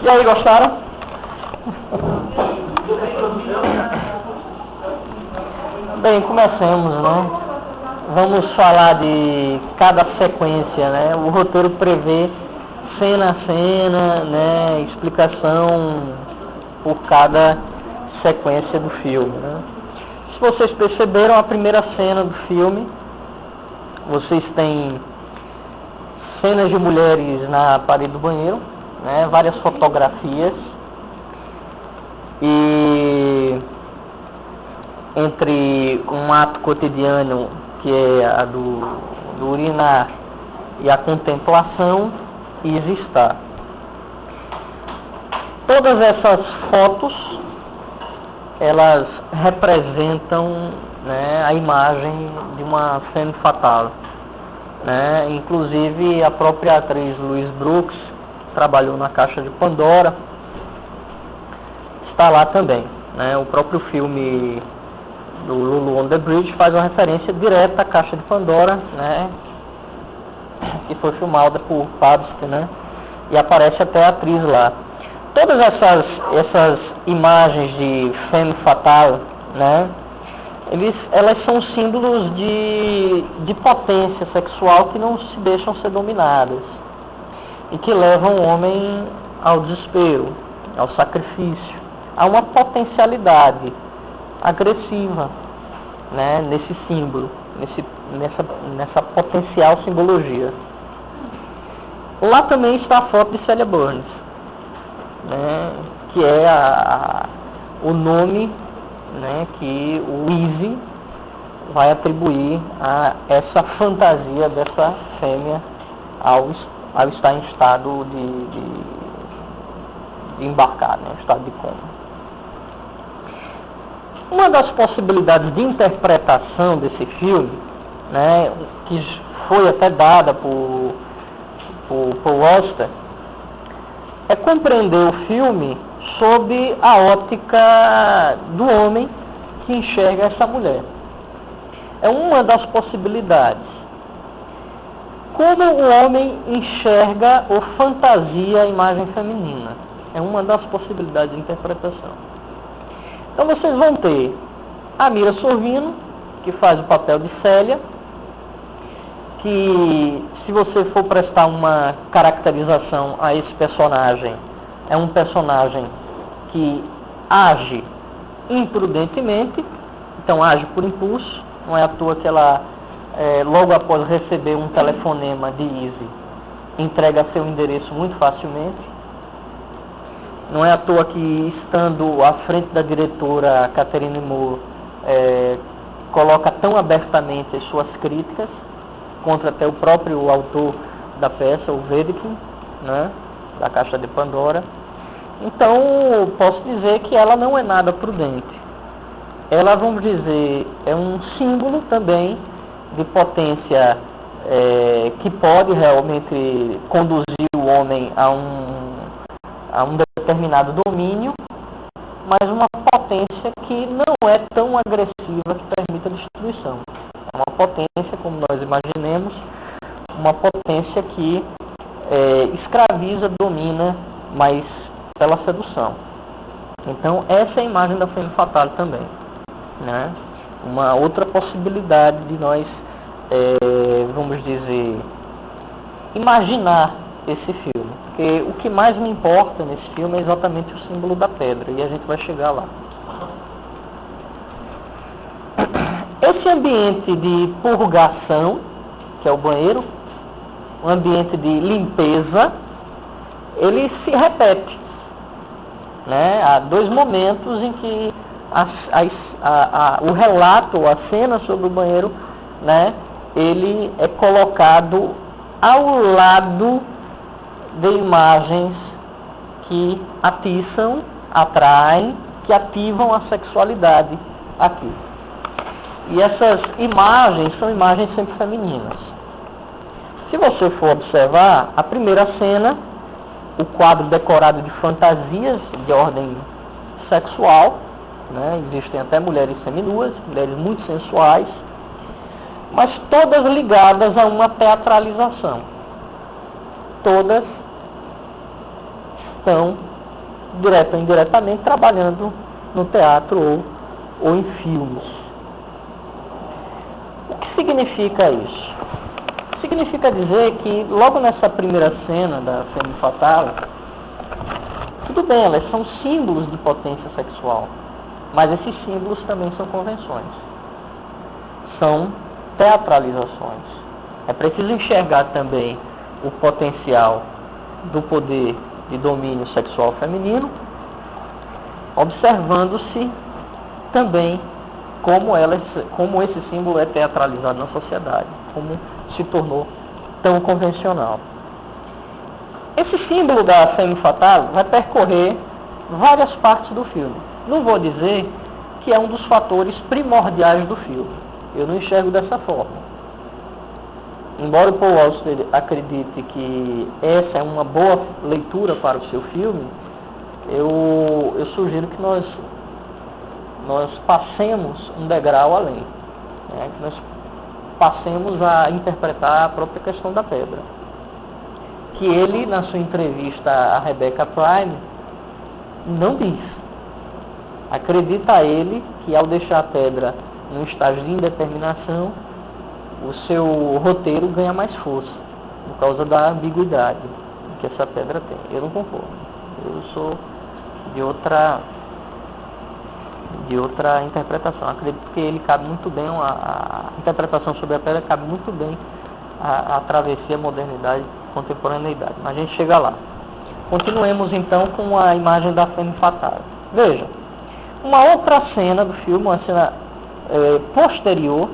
E aí, gostaram? Bem, comecemos, né? Vamos falar de cada sequência, né? O roteiro prevê cena a cena, né? Explicação por cada sequência do filme, né? Se vocês perceberam, a primeira cena do filme, vocês têm cenas de mulheres na parede do banheiro, né? Várias fotografias, e entre um ato cotidiano, que é a do urinar, e a contemplação, Isa está. Todas essas fotos, elas representam, né, a imagem de uma femme fatale, né? Inclusive a própria atriz Louise Brooks, que trabalhou na Caixa de Pandora, está lá também, né? O próprio filme do Lulu on the Bridge faz uma referência direta à Caixa de Pandora, né? Que foi filmada por Pabst, né? E aparece até a atriz lá. Todas essas imagens de femme fatale, né? Elas são símbolos de potência sexual que não se deixam ser dominadas e que levam o homem ao desespero, ao sacrifício, a uma potencialidade agressiva, né? Nesse símbolo, nessa potencial simbologia. Lá também está a foto de Celia Burns, né? Que é o nome, né, que o Easy vai atribuir a essa fantasia dessa fêmea ao estar em estado de embarcar, né, estado de coma. Uma das possibilidades de interpretação desse filme, né, que foi até dada por Paul Auster, é compreender o filme sob a ótica do homem que enxerga essa mulher. É uma das possibilidades. Como o homem enxerga ou fantasia a imagem feminina. É uma das possibilidades de interpretação. Então vocês vão ter a Mira Sorvino, que faz o papel de Célia, que, se você for prestar uma caracterização a esse personagem, é um personagem que age imprudentemente, então age por impulso. Não é à toa que ela, logo após receber um telefonema de Easy, entrega seu endereço muito facilmente. Não é à toa que, estando à frente da diretora Catherine Moore, coloca tão abertamente as suas críticas contra até o próprio autor da peça, o Wedekind, né, da Caixa de Pandora. Então, posso dizer que ela não é nada prudente. Ela, vamos dizer, é um símbolo também de potência que pode realmente conduzir o homem a um determinado domínio, mas uma potência que não é tão agressiva que permita a destruição. É uma potência, como nós imaginemos, uma potência que escraviza, domina, mas pela sedução. Então, essa é a imagem da femme fatale também, né? Uma outra possibilidade de nós, vamos dizer, imaginar esse filme. Porque o que mais me importa nesse filme é exatamente o símbolo da pedra, e a gente vai chegar lá. Esse ambiente de purgação, que é o banheiro, um ambiente de limpeza, ele se repete, né? Há dois momentos em que o relato, a cena sobre o banheiro, né, ele é colocado ao lado de imagens que atiçam, atraem, que ativam a sexualidade aqui. E essas imagens são imagens sempre femininas. Se você for observar, a primeira cena, o quadro decorado de fantasias de ordem sexual, né? Existem até mulheres seminuas, mulheres muito sensuais, mas todas ligadas a uma teatralização. Todas estão, direta ou indiretamente, trabalhando no teatro ou em filmes. O que significa isso? Significa dizer que, logo nessa primeira cena da Femme Fatale, tudo bem, elas são símbolos de potência sexual, mas esses símbolos também são convenções, são teatralizações. É preciso enxergar também o potencial do poder de domínio sexual feminino, observando-se também como esse símbolo é teatralizado na sociedade, como se tornou tão convencional. Esse símbolo da Femme Fatale vai percorrer várias partes do filme. Não vou dizer que é um dos fatores primordiais do filme. Eu não enxergo dessa forma. Embora o Paul Auster acredite que essa é uma boa leitura para o seu filme, eu sugiro que nós passemos um degrau além, né? Que nós passemos a interpretar a própria questão da pedra. Que ele, na sua entrevista a Rebecca Prime, não diz. Acredita ele que, ao deixar a pedra num estágio de indeterminação, o seu roteiro ganha mais força, por causa da ambiguidade que essa pedra tem. Eu não concordo. Eu sou de outra interpretação. Acredito que ele cabe muito bem, a interpretação sobre a pedra cabe muito bem a travessia, a modernidade, a contemporaneidade. Mas a gente chega lá. Continuemos então com a imagem da Femme Fatale. Veja, uma outra cena do filme, uma cena posterior,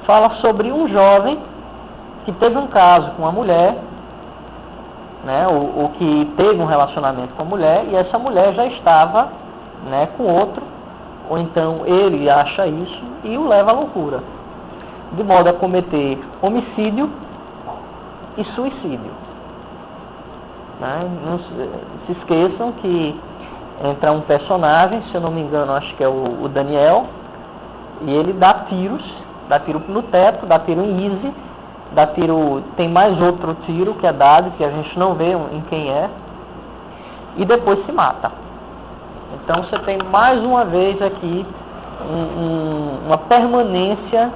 fala sobre um jovem que teve um caso com uma mulher, né, ou que teve um relacionamento com a mulher, e essa mulher já estava, né, com outro, ou então ele acha isso e o leva à loucura, de modo a cometer homicídio e suicídio. Né? Não se esqueçam que entra um personagem, se eu não me engano, acho que é o Daniel, e ele dá tiro no teto, dá tiro em Izzy, tem mais outro tiro que é dado, que a gente não vê em quem é, e depois se mata. Então você tem mais uma vez aqui uma permanência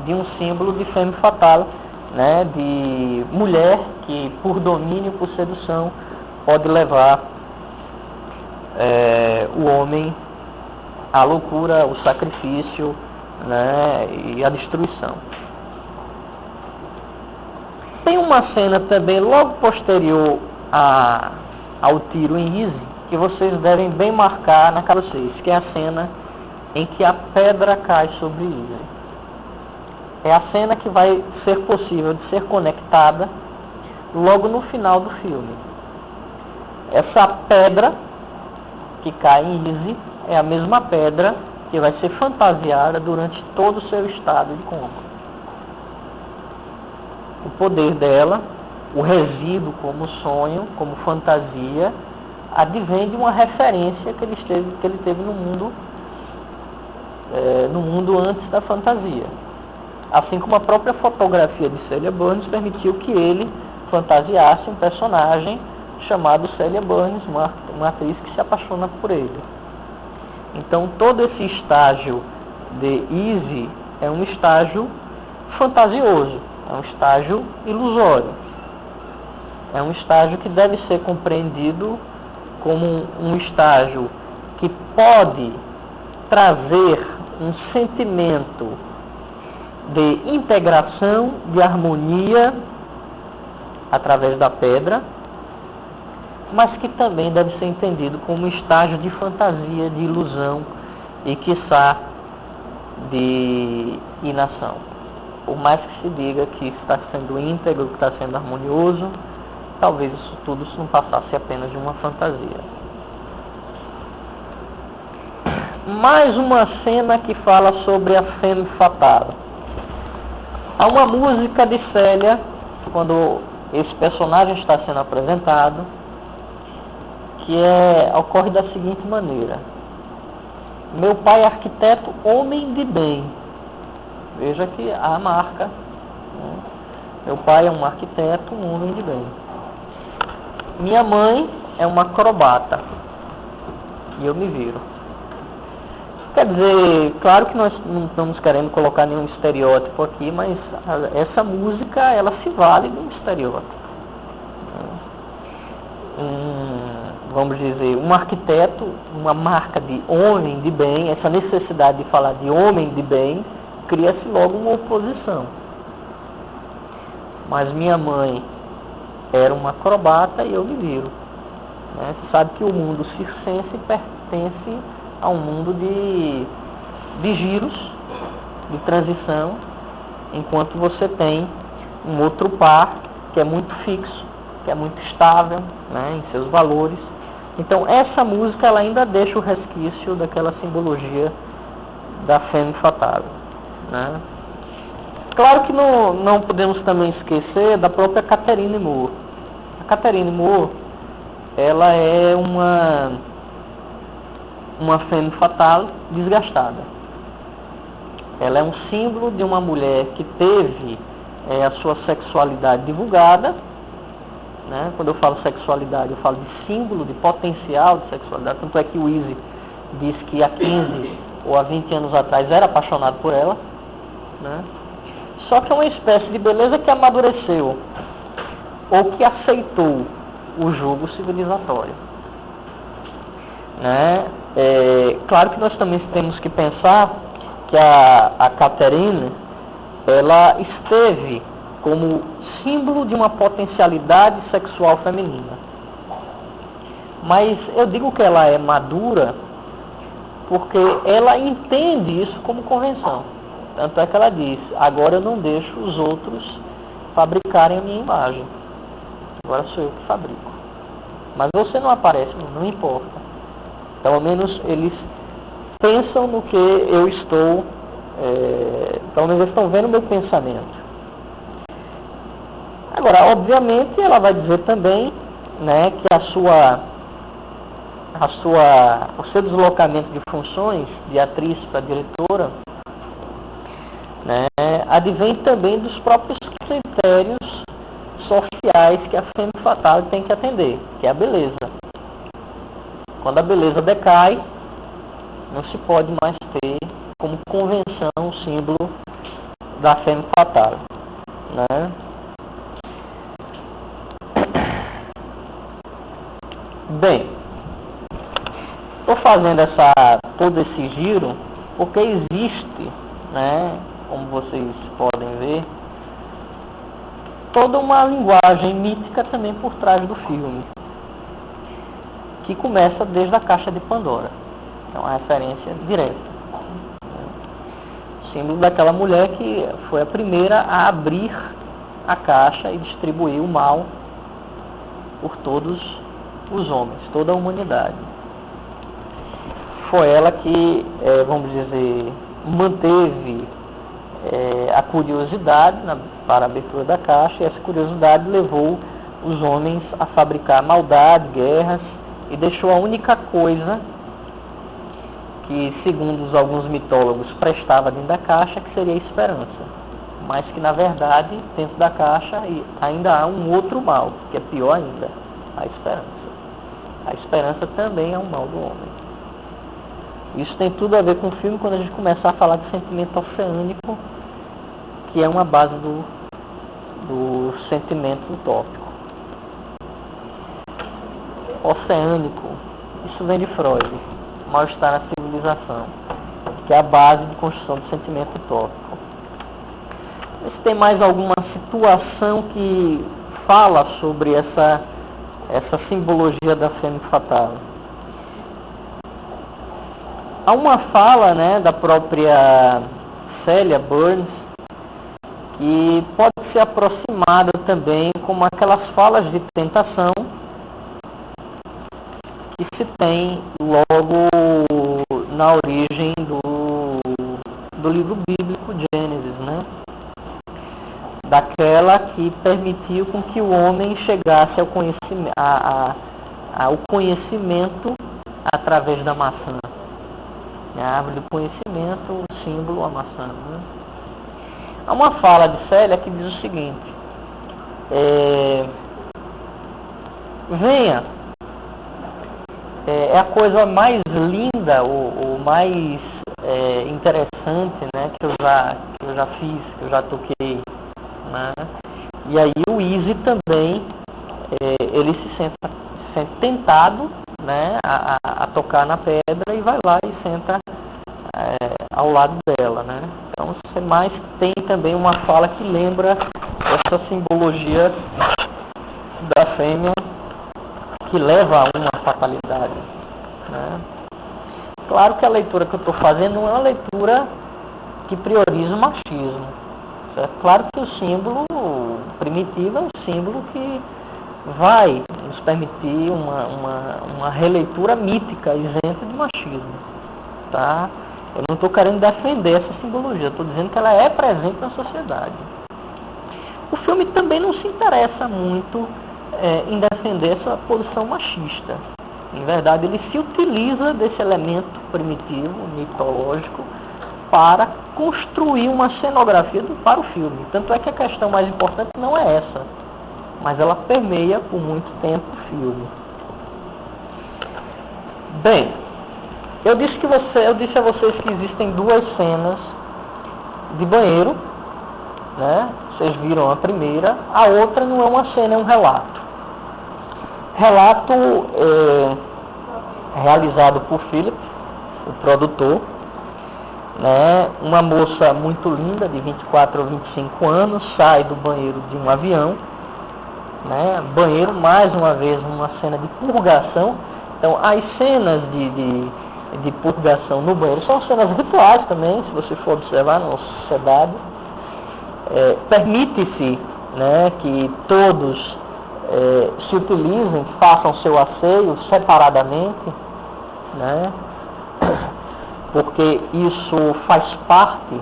de um símbolo de Femme Fatale, né, de mulher que, por domínio, por sedução, pode levar o homem à loucura, ao sacrifício, né, e à destruição. Tem uma cena também logo posterior ao tiro em Izzy, que vocês devem bem marcar na cabeça, que é a cena em que a pedra cai sobre Izzy. É a cena que vai ser possível de ser conectada logo no final do filme. Essa pedra que cai em Izzy é a mesma pedra que vai ser fantasiada durante todo o seu estado de coma. O poder dela, o resíduo como sonho, como fantasia, advém de uma referência que ele teve no mundo antes da fantasia. Assim como a própria fotografia de Celia Burns permitiu que ele fantasiasse um personagem chamado Celia Burns, uma atriz que se apaixona por ele. Então todo esse estágio de Izzy é um estágio fantasioso, é um estágio ilusório. É um estágio que deve ser compreendido como um estágio que pode trazer um sentimento de integração, de harmonia através da pedra, mas que também deve ser entendido como um estágio de fantasia, de ilusão e, quiçá, de inação. Por mais que se diga que está sendo íntegro, que está sendo harmonioso, talvez isso tudo não passasse apenas de uma fantasia. Mais uma cena que fala sobre a Femme Fatale. Há uma música de Célia, quando esse personagem está sendo apresentado, que ocorre da seguinte maneira: meu pai é arquiteto, homem de bem. Veja que há a marca, né? Meu pai é um arquiteto, um homem de bem. Minha mãe é uma acrobata e eu me viro. Quer dizer, claro que nós não estamos querendo colocar nenhum estereótipo aqui, mas essa música, ela se vale de um estereótipo. Vamos dizer, um arquiteto, uma marca de homem de bem, essa necessidade de falar de homem de bem, cria-se logo uma oposição. Mas minha mãe era uma acrobata e eu me viro. Né? Você sabe que o mundo circense pertence a um mundo de giros, de transição, enquanto você tem um outro par que é muito fixo, que é muito estável, né, em seus valores. Então essa música ela ainda deixa o resquício daquela simbologia da femme fatale, né? Claro que não podemos também esquecer da própria Catherine Moore. A Catherine Moore, ela é uma femme fatale desgastada. Ela é um símbolo de uma mulher que teve a sua sexualidade divulgada. Né? Quando eu falo sexualidade, eu falo de símbolo, de potencial de sexualidade. Tanto é que o Easy diz que há 15 ou há 20 anos atrás era apaixonado por ela. Né? Só que é uma espécie de beleza que amadureceu ou que aceitou o jugo civilizatório. Né? Claro que nós também temos que pensar que a Catherine, ela esteve como símbolo de uma potencialidade sexual feminina. Mas eu digo que ela é madura porque ela entende isso como convenção. Tanto é que ela diz, agora eu não deixo os outros fabricarem a minha imagem. Agora sou eu que fabrico. Mas você não aparece, não importa. Pelo menos eles pensam no que eu estou, pelo menos eles estão vendo o meu pensamento. Agora, obviamente, ela vai dizer também, né, que o seu deslocamento de funções de atriz para diretora, né, advém também dos próprios critérios sociais que a femme fatale tem que atender, que é a beleza. Quando a beleza decai, não se pode mais ter como convenção o símbolo da femme fatale, né? Bem, estou fazendo todo esse giro porque existe, né, como vocês podem ver, toda uma linguagem mítica também por trás do filme, que começa desde a Caixa de Pandora. É uma referência direta. O símbolo daquela mulher que foi a primeira a abrir a caixa e distribuir o mal por todos os homens, toda a humanidade. Foi ela que, vamos dizer, manteve a curiosidade para a abertura da caixa, e essa curiosidade levou os homens a fabricar maldade, guerras, e deixou a única coisa que, segundo alguns mitólogos, prestava dentro da caixa, que seria a esperança. Mas que, na verdade, dentro da caixa ainda há um outro mal, que é pior ainda, a esperança. A esperança também é um mal do homem. Isso tem tudo a ver com o filme quando a gente começar a falar de sentimento oceânico, que é uma base do sentimento utópico. Oceânico, isso vem de Freud, mal-estar na civilização, que é a base de construção do sentimento utópico. Se tem mais alguma situação que fala sobre essa simbologia da femme fatale. Há uma fala, né, da própria Celia Burns, que pode ser aproximada também como aquelas falas de tentação que se tem logo na origem do livro bíblico Gênesis, né? Daquela que permitiu com que o homem chegasse ao conhecimento através da maçã. A árvore do conhecimento, o símbolo, a maçã. Né? Há uma fala de Célia que diz o seguinte: venha, é a coisa mais linda, o mais interessante, né, que eu já fiz, que eu já toquei, né? E aí o Easy também, ele se sente tentado, né, a tocar na pedra e vai lá e senta ao lado dela, né? Então você mais tem também uma fala que lembra essa simbologia da fêmea que leva a uma fatalidade, né? Claro que a leitura que eu estou fazendo não é uma leitura que prioriza o machismo. É claro que o símbolo primitivo é um símbolo que vai nos permitir uma releitura mítica, isenta de machismo, tá? Eu não estou querendo defender essa simbologia, estou dizendo que ela é presente na sociedade. O filme também não se interessa muito em defender essa posição machista. Em verdade, ele se utiliza desse elemento primitivo, mitológico, para construir uma cenografia para o filme. Tanto é que a questão mais importante não é essa, mas ela permeia por muito tempo o filme. Bem, eu disse a vocês que existem duas cenas de banheiro, né? Vocês viram a primeira, a outra não é uma cena, é um relato. Relato realizado por Philip, o produtor, né? Uma moça muito linda, de 24 ou 25 anos, sai do banheiro de um avião, né? Banheiro, mais uma vez, uma cena de purgação. Então, as cenas de purgação no banheiro são cenas rituais também, se você for observar na nossa sociedade. Permite-se, né, que todos se utilizem, façam seu asseio separadamente, né, porque isso faz parte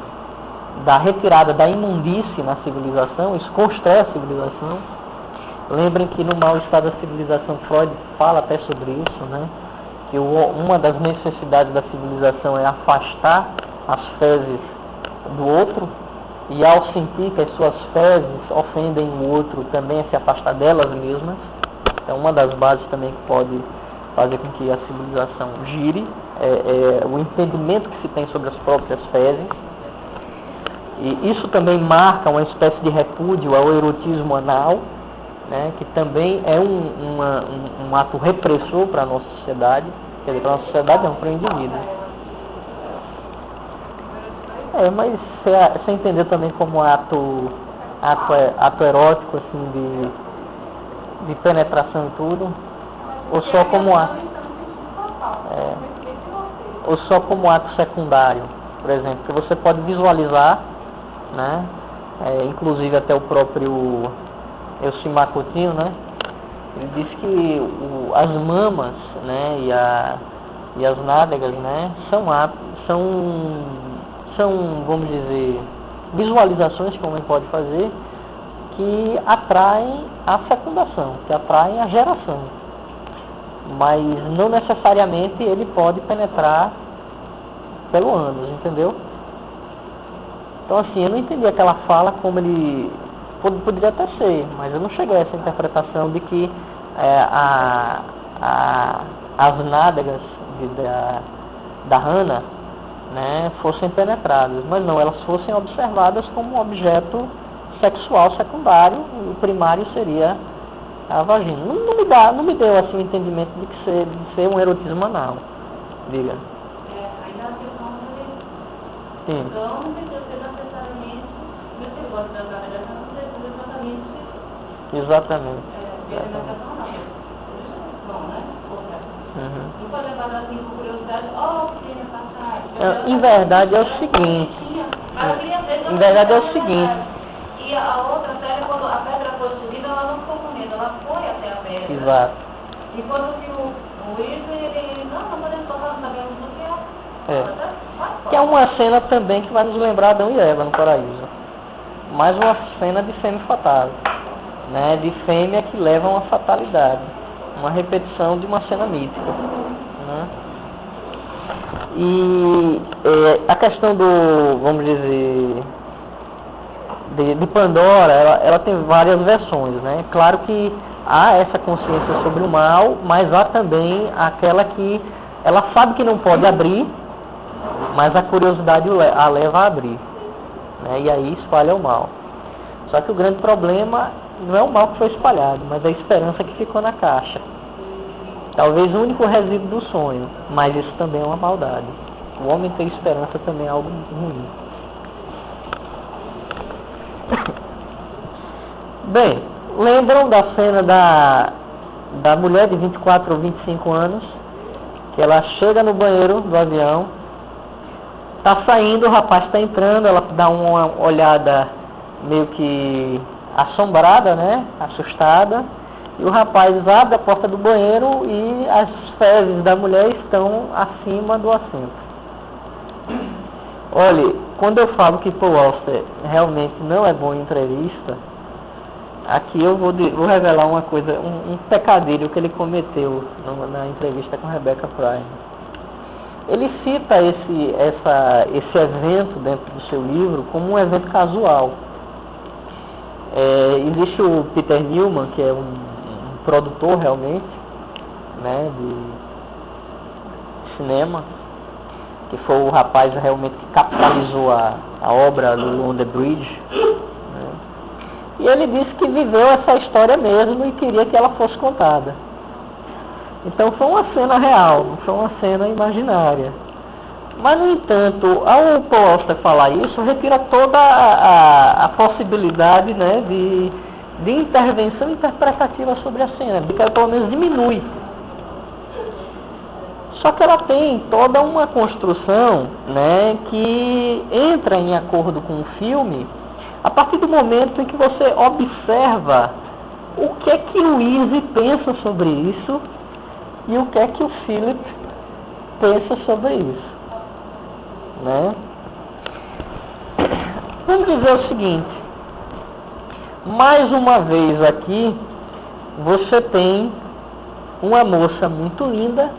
da retirada da imundície na civilização, isso constrói a civilização. Lembrem que no Mal-Estar da Civilização, Freud fala até sobre isso, né, que uma das necessidades da civilização é afastar as fezes do outro, e ao sentir que as suas fezes ofendem o outro, também é se afastar delas mesmas. Então, uma das bases também que pode fazer com que a civilização gire é o entendimento que se tem sobre as próprias fezes. E isso também marca uma espécie de repúdio ao erotismo anal, né, que também é um ato repressor para a nossa sociedade, quer dizer, para a nossa sociedade não, para o indivíduo. Mas você entender também como ato erótico, assim, de penetração e tudo, ou só como ato secundário, por exemplo, que você pode visualizar, né? Inclusive até o próprio Elcimar Coutinho, né? Ele diz que as mamas, né, e as nádegas, né, são, vamos dizer, visualizações que o homem pode fazer que atraem a fecundação, que atraem a geração. Mas não necessariamente ele pode penetrar pelo ânus, entendeu? Então, assim, eu não entendi aquela fala como ele... Poderia até ser, mas eu não cheguei a essa interpretação de que as nádegas da Hannah, né, fossem penetradas, mas não, elas fossem observadas como um objeto sexual secundário, e o primário seria a vagina. Não me deu assim o entendimento de ser um erotismo anal. Diga. Ainda a questão do Sim. então não precisa ser necessariamente nesse negócio da gravidez, não precisa exatamente Exatamente. Não pode levar assim por curiosidade, queria passar. Em verdade é o seguinte. Em verdade é o seguinte. E a outra série, quando a pedra foi subida, ela não ficou com medo, ela foi até a pedra. Exato. Enquanto que o Wilson, ele não podemos tocar, não sabemos do que é. Que é uma cena também que vai nos lembrar Adão e Eva no paraíso. Mais uma cena de fêmea fatal, né? De fêmea que leva a uma fatalidade. Uma repetição de uma cena mítica, né? E a questão do, vamos dizer, de Pandora, ela tem várias versões, né? Claro que há essa consciência sobre o mal, mas há também aquela que ela sabe que não pode abrir, mas a curiosidade a leva a abrir, né? E aí espalha o mal. Só que o grande problema não é o mal que foi espalhado, mas a esperança que ficou na caixa. Talvez o único resíduo do sonho, mas isso também é uma maldade. O homem ter esperança também é algo ruim. Bem, lembram da cena da mulher de 24 ou 25 anos, que ela chega no banheiro do avião, está saindo, o rapaz está entrando, ela dá uma olhada meio que assombrada, né, assustada, e o rapaz abre a porta do banheiro e as fezes da mulher estão acima do assento. Olha, quando eu falo que Paul Auster realmente não é bom em entrevista, aqui eu vou revelar uma coisa, um pecadilho que ele cometeu na entrevista com Rebecca Prime. Ele cita esse evento dentro do seu livro como um evento casual. Existe o Peter Newman, que é um produtor realmente, né, de cinema, que foi o rapaz realmente que capitalizou a obra do On the Bridge, né? E ele disse que viveu essa história mesmo e queria que ela fosse contada. Então foi uma cena real, não foi uma cena imaginária. Mas, no entanto, ao Paul Auster falar isso, retira toda a possibilidade, né, de intervenção interpretativa sobre a cena, de que ela pelo menos diminui. Só que ela tem toda uma construção, né, que entra em acordo com o filme a partir do momento em que você observa o que é que o Easy pensa sobre isso e o que é que o Philip pensa sobre isso, né? Vamos dizer o seguinte, mais uma vez aqui você tem uma moça muito linda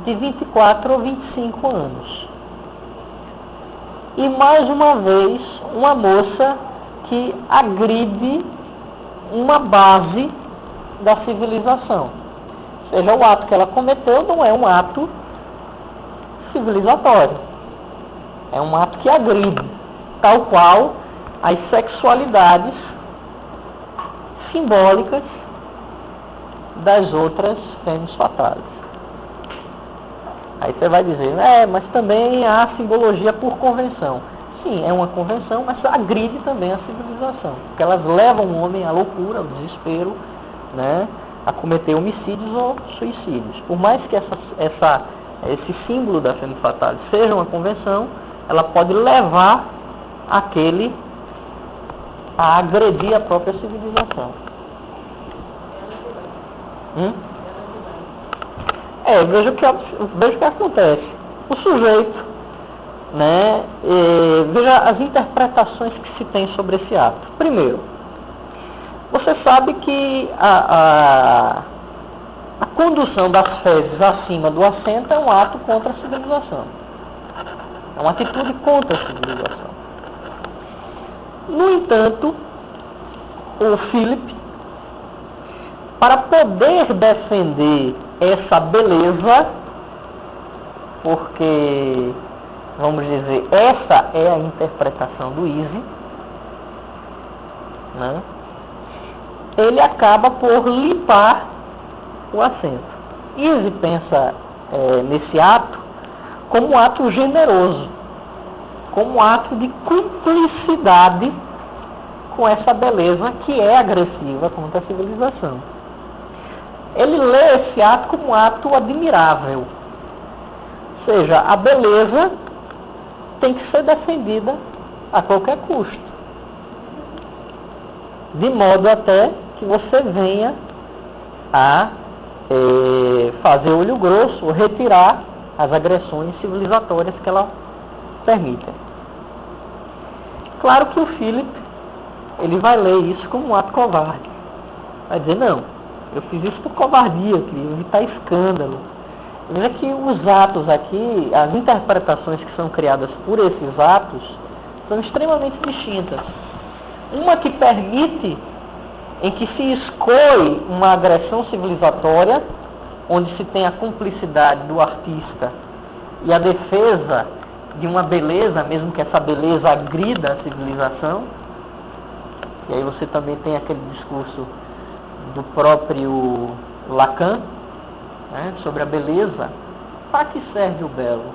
de 24 ou 25 anos e mais uma vez uma moça que agride uma base da civilização. Ou seja, o ato que ela cometeu não é um ato civilizatório, é um ato que agride, tal qual as sexualidades simbólicas das outras fêmeas fatais. Aí você vai dizer, mas também há simbologia por convenção. Sim, é uma convenção, mas agride também a civilização, porque elas levam o homem à loucura, ao desespero, né, a cometer homicídios ou suicídios. Por mais que esse símbolo da femme fatale seja uma convenção, ela pode levar aquele a agredir a própria civilização. Veja o que acontece. O sujeito, né, veja as interpretações que se tem sobre esse ato. Primeiro, você sabe que a condução das fezes acima do assento é um ato contra a civilização. É uma atitude contra a civilização. No entanto, o Philip, para poder defender essa beleza, porque, vamos dizer, essa é a interpretação do Easy, né? Ele acaba por limpar o assento. Easy pensa nesse ato como um ato generoso, como um ato de cumplicidade com essa beleza que é agressiva contra a civilização. Ele lê esse ato como um ato admirável. Ou seja, a beleza tem que ser defendida a qualquer custo. De modo até que você venha a fazer olho grosso, ou retirar as agressões civilizatórias que ela permite. Claro que o Philip, ele vai ler isso como um ato covarde. Vai dizer, não, eu fiz isso por covardia, queria evitar escândalo. Veja que os atos aqui, as interpretações que são criadas por esses atos, são extremamente distintas. Uma que permite em que se escolhe uma agressão civilizatória, onde se tem a cumplicidade do artista e a defesa de uma beleza, mesmo que essa beleza agrida a civilização. E aí você também tem aquele discurso do próprio Lacan, né, sobre a beleza. Para que serve o belo?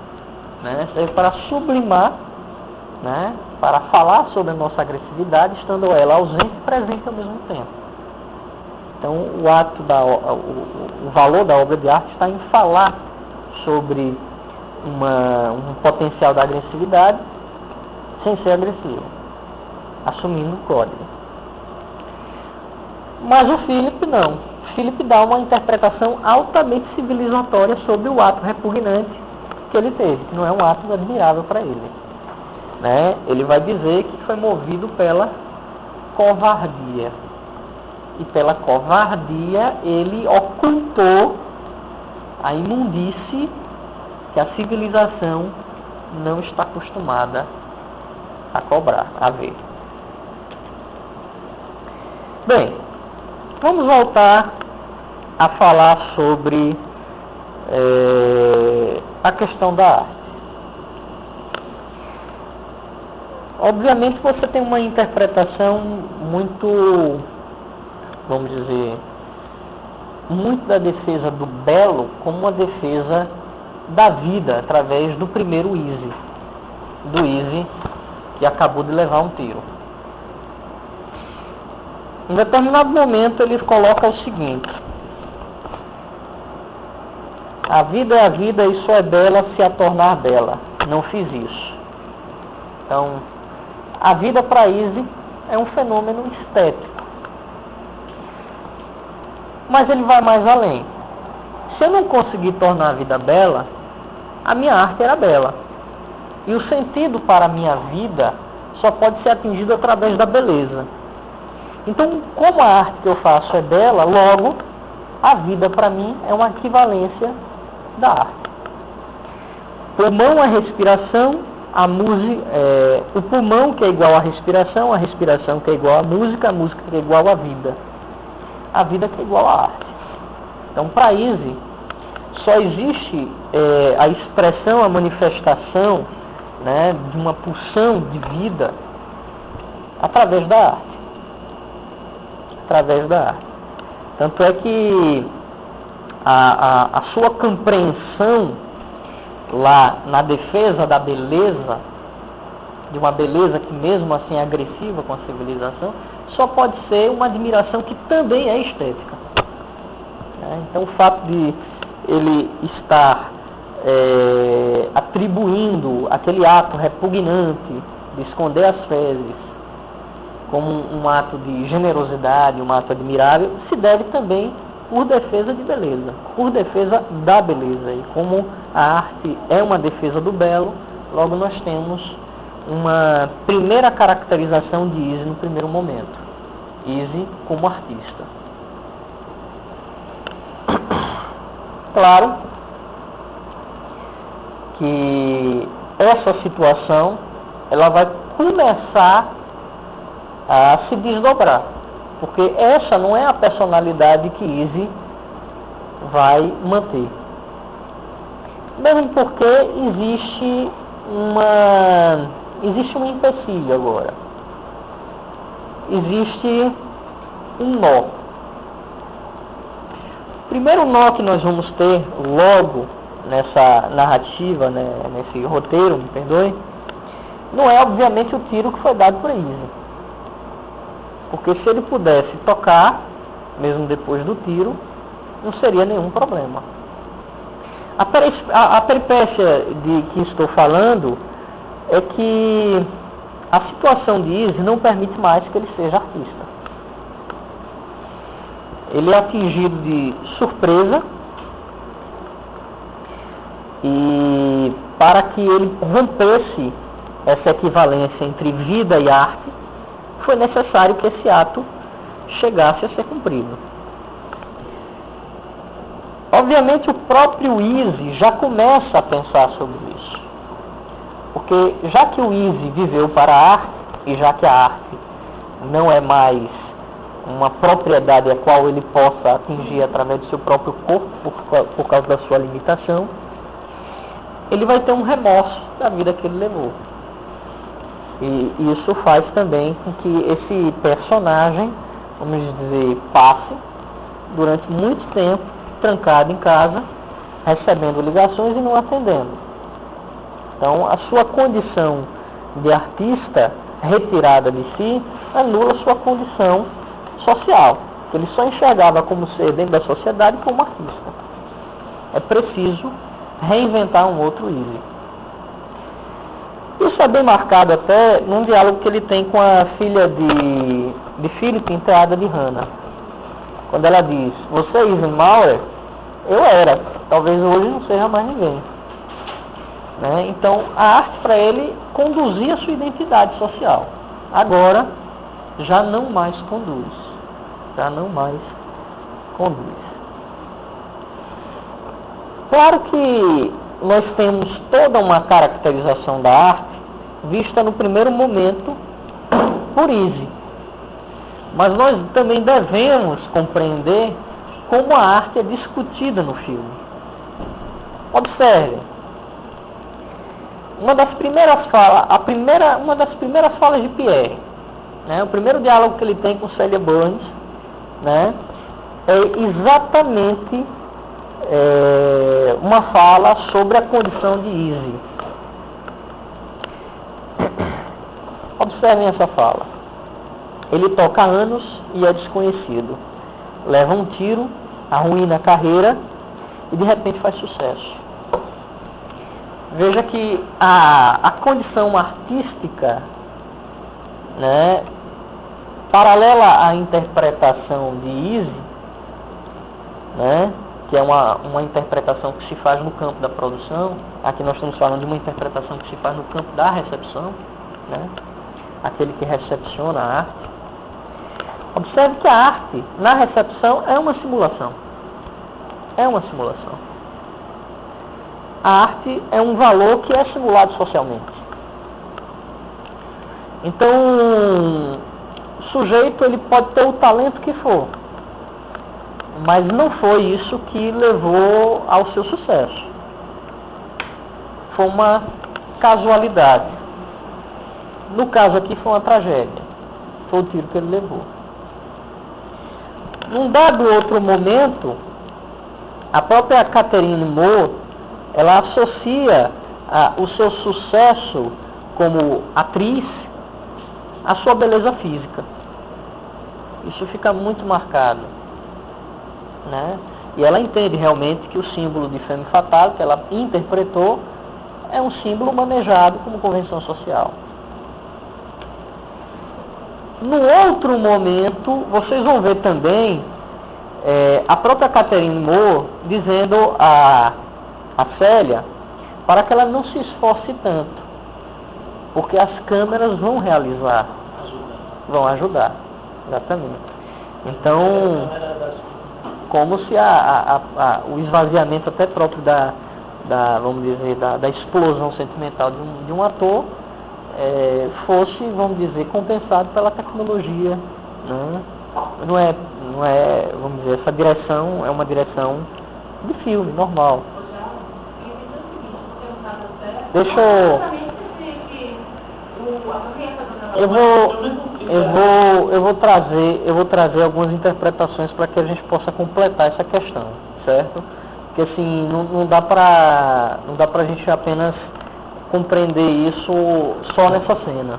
Né? Serve para sublimar, né, para falar sobre a nossa agressividade, estando ela ausente e presente ao mesmo tempo. Então, o valor da obra de arte está em falar sobre um potencial da agressividade sem ser agressivo, assumindo o código. Mas o Philip não. Philip dá uma interpretação altamente civilizatória sobre o ato repugnante que ele teve, que não é um ato admirável para ele. Né? Ele vai dizer que foi movido pela covardia. E pela covardia ele ocultou a imundície que a civilização não está acostumada a cobrar, a ver. Bem, vamos voltar a falar sobre a questão da arte. Obviamente você tem uma interpretação muito, vamos dizer, muito da defesa do belo como uma defesa da vida, através do primeiro Easy, do Easy que acabou de levar um tiro. Em determinado momento ele coloca o seguinte: a vida é a vida e só é bela se a tornar bela. Não fiz isso. Então, a vida para Easy é um fenômeno estético. Mas ele vai mais além. Se eu não conseguir tornar a vida bela, a minha arte era bela. E o sentido para a minha vida só pode ser atingido através da beleza. Então, como a arte que eu faço é bela, logo, a vida para mim é uma equivalência da arte. Pulmão é respiração, a música, o pulmão que é igual à respiração, a respiração que é igual à música, a música que é igual à a vida que é igual à arte. Então, para Easy, só existe a expressão, a manifestação, né, de uma pulsão de vida através da arte. Através da arte. Tanto é que a sua compreensão lá na defesa da beleza, de uma beleza que mesmo assim é agressiva com a civilização, só pode ser uma admiração que também é estética. Então o fato de ele estar atribuindo aquele ato repugnante de esconder as fezes como um ato de generosidade, um ato admirável, se deve também por defesa de beleza, por defesa da beleza. E como a arte é uma defesa do belo, logo nós temos uma primeira caracterização de Easy no primeiro momento. Easy como artista. Claro que essa situação ela vai começar a se desdobrar, porque essa não é a personalidade que Easy vai manter. Mesmo porque existe um empecilho agora. Existe um nó. O primeiro nó que nós vamos ter logo nessa narrativa, né, nesse roteiro, me perdoe, não é obviamente o tiro que foi dado por Easy. Porque se ele pudesse tocar, mesmo depois do tiro, não seria nenhum problema. A peripécia de que estou falando é que a situação de Easy não permite mais que ele seja artista. Ele é atingido de surpresa e para que ele rompesse essa equivalência entre vida e arte, foi necessário que esse ato chegasse a ser cumprido. Obviamente o próprio Easy já começa a pensar sobre isso. Porque já que o Easy viveu para a arte, e já que a arte não é mais uma propriedade a qual ele possa atingir através do seu próprio corpo, por causa da sua limitação, ele vai ter um remorso da vida que ele levou. E isso faz também com que esse personagem, vamos dizer, passe durante muito tempo trancado em casa, recebendo ligações e não atendendo. Então, a sua condição de artista retirada de si anula sua condição social. Ele só enxergava como ser dentro da sociedade como artista. É preciso reinventar um outro Easy. Isso é bem marcado até num diálogo que ele tem com a filha de Philip, enteada de Hannah. Quando ela diz, você é Eisenhower? Eu era, talvez hoje não seja mais ninguém. Né? Então, a arte para ele conduzia a sua identidade social. Agora, já não mais conduz. Já não mais conduz. Claro que nós temos toda uma caracterização da arte vista no primeiro momento por Easy. Mas nós também devemos compreender como a arte é discutida no filme. Observe. Uma das primeiras falas de Pierre, né, o primeiro diálogo que ele tem com Celia Burns, né, é exatamente uma fala sobre a condição de Easy. Observem essa fala. Ele toca há anos e é desconhecido. Leva um tiro, arruína a carreira e de repente faz sucesso. Veja que a condição artística, né, paralela à interpretação de Easy, né, que é uma interpretação que se faz no campo da produção. Aqui nós estamos falando de uma interpretação que se faz no campo da recepção, né, aquele que recepciona a arte. Observe que a arte, na recepção, é uma simulação. É uma simulação. A arte é um valor que é simulado socialmente. Então, o sujeito ele pode ter o talento que for, mas não foi isso que levou ao seu sucesso. Foi uma casualidade. No caso aqui foi uma tragédia. Foi o tiro que ele levou. Num dado outro momento, a própria Catherine Moore, ela associa o seu sucesso como atriz à sua beleza física. Isso fica muito marcado, né? E ela entende realmente que o símbolo de femme fatale que ela interpretou é um símbolo manejado como convenção social. No outro momento, vocês vão ver também a própria Catherine Moore dizendo a Célia para que ela não se esforce tanto, porque as câmeras vão realizar, vão ajudar, exatamente. Então, como se o esvaziamento até próprio vamos dizer, da explosão sentimental de um ator fosse, vamos dizer, compensado pela tecnologia, né? Não é, vamos dizer, essa direção é uma direção de filme, normal. Deixa eu vou trazer algumas interpretações para que a gente possa completar essa questão, certo? Porque assim, não dá pra gente apenas compreender isso só nessa cena.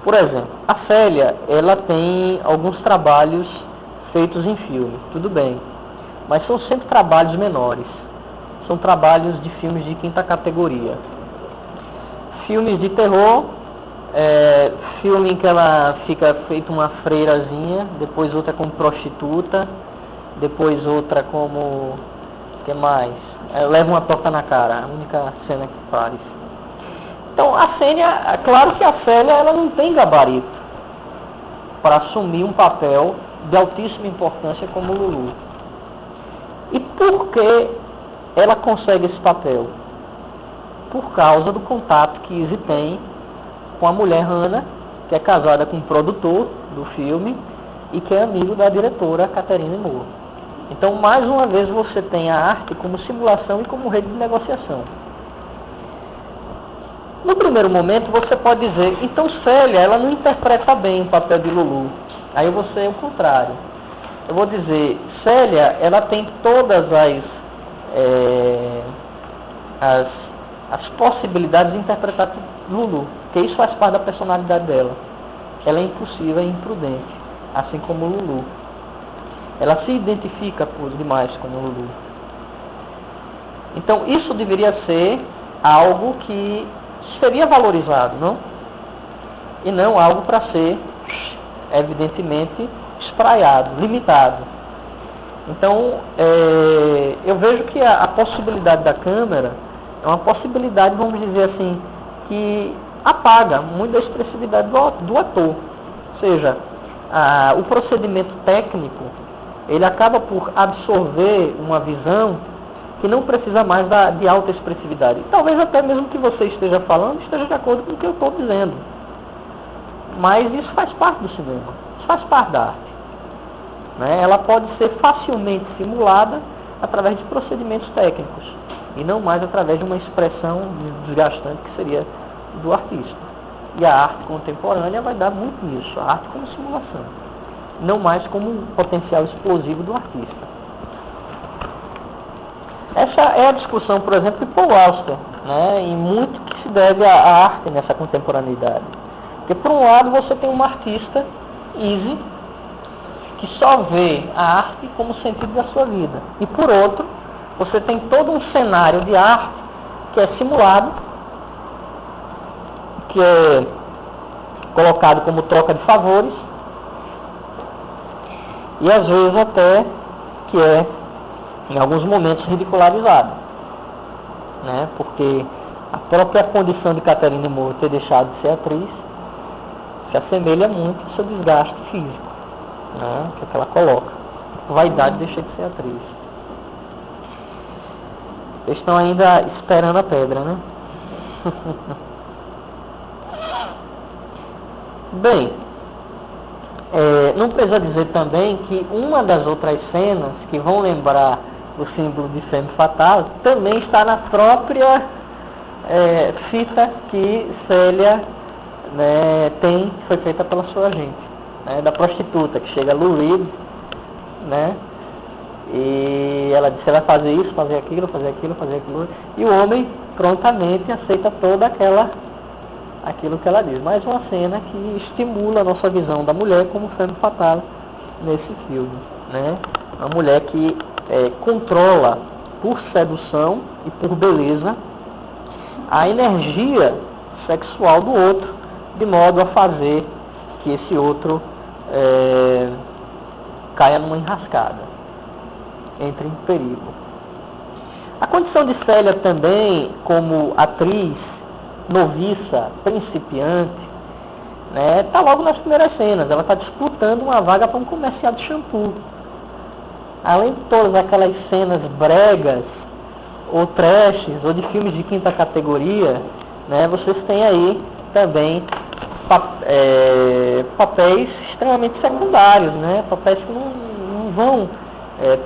Por exemplo, a Célia, ela tem alguns trabalhos feitos em filme, tudo bem, mas são sempre trabalhos menores, são trabalhos de filmes de quinta categoria. Filmes de terror, filme em que ela fica feita uma freirazinha, depois outra como prostituta, depois outra como... que mais? Leva uma toca na cara, a única cena que faz. Então, claro que a Célia ela não tem gabarito para assumir um papel de altíssima importância como Lulu. E por que ela consegue esse papel? Por causa do contato que Easy tem com a mulher Hannah, que é casada com o produtor do filme, e que é amigo da diretora Catherine Moore. Então, mais uma vez, você tem a arte como simulação e como rede de negociação. No primeiro momento, você pode dizer, então Célia, ela não interpreta bem o papel de Lulu. Aí eu vou ser o contrário. Eu vou dizer, Célia, ela tem todas as possibilidades de interpretar Lulu, porque isso faz parte da personalidade dela. Ela é impulsiva e imprudente, assim como Lulu. Ela se identifica por demais como Lulu. Então, isso deveria ser algo que seria valorizado, não? E não algo para ser, evidentemente, espraiado, limitado. Então, eu vejo que a possibilidade da câmera é uma possibilidade, vamos dizer assim, que apaga muito da expressividade do ator. Ou seja, o procedimento técnico, ele acaba por absorver uma visão que não precisa mais de alta expressividade. Talvez até mesmo que você esteja falando, esteja de acordo com o que eu estou dizendo. Mas isso faz parte do cinema, isso faz parte da arte. Né? Ela pode ser facilmente simulada através de procedimentos técnicos, e não mais através de uma expressão desgastante que seria do artista. E a arte contemporânea vai dar muito nisso, a arte como simulação, não mais como um potencial explosivo do artista. Essa é a discussão, por exemplo, de Paul Auster, né? E muito que se deve à arte nessa contemporaneidade. Porque, por um lado, você tem uma artista, Easy, que só vê a arte como sentido da sua vida. E, por outro, você tem todo um cenário de arte que é simulado, que é colocado como troca de favores, e às vezes até que é, em alguns momentos, ridicularizado. Né? Porque a própria condição de Catherine Moore ter deixado de ser atriz se assemelha muito ao seu desgaste físico, né? Que ela coloca. Vaidade deixa de ser atriz. Vocês estão ainda esperando a pedra, né? Bem, não precisa dizer também que uma das outras cenas que vão lembrar o símbolo de Femme Fatale também está na própria fita que Célia, né, foi feita pela sua agente, né, da prostituta, que chega Lou Reed, né, e ela diz, você vai fazer isso, fazer aquilo, e o homem prontamente aceita toda aquilo que ela diz. Mais uma cena que estimula a nossa visão da mulher como Femme Fatale nesse filme, né, uma mulher que controla por sedução e por beleza a energia sexual do outro, de modo a fazer que esse outro caia numa enrascada, entre em perigo. A condição de Célia também, como atriz noviça, principiante, né, está logo nas primeiras cenas. Ela está disputando uma vaga para um comercial de shampoo. Além de todas aquelas cenas bregas, ou trashes, ou de filmes de quinta categoria, né, vocês têm aí também papéis extremamente secundários, né, papéis que não vão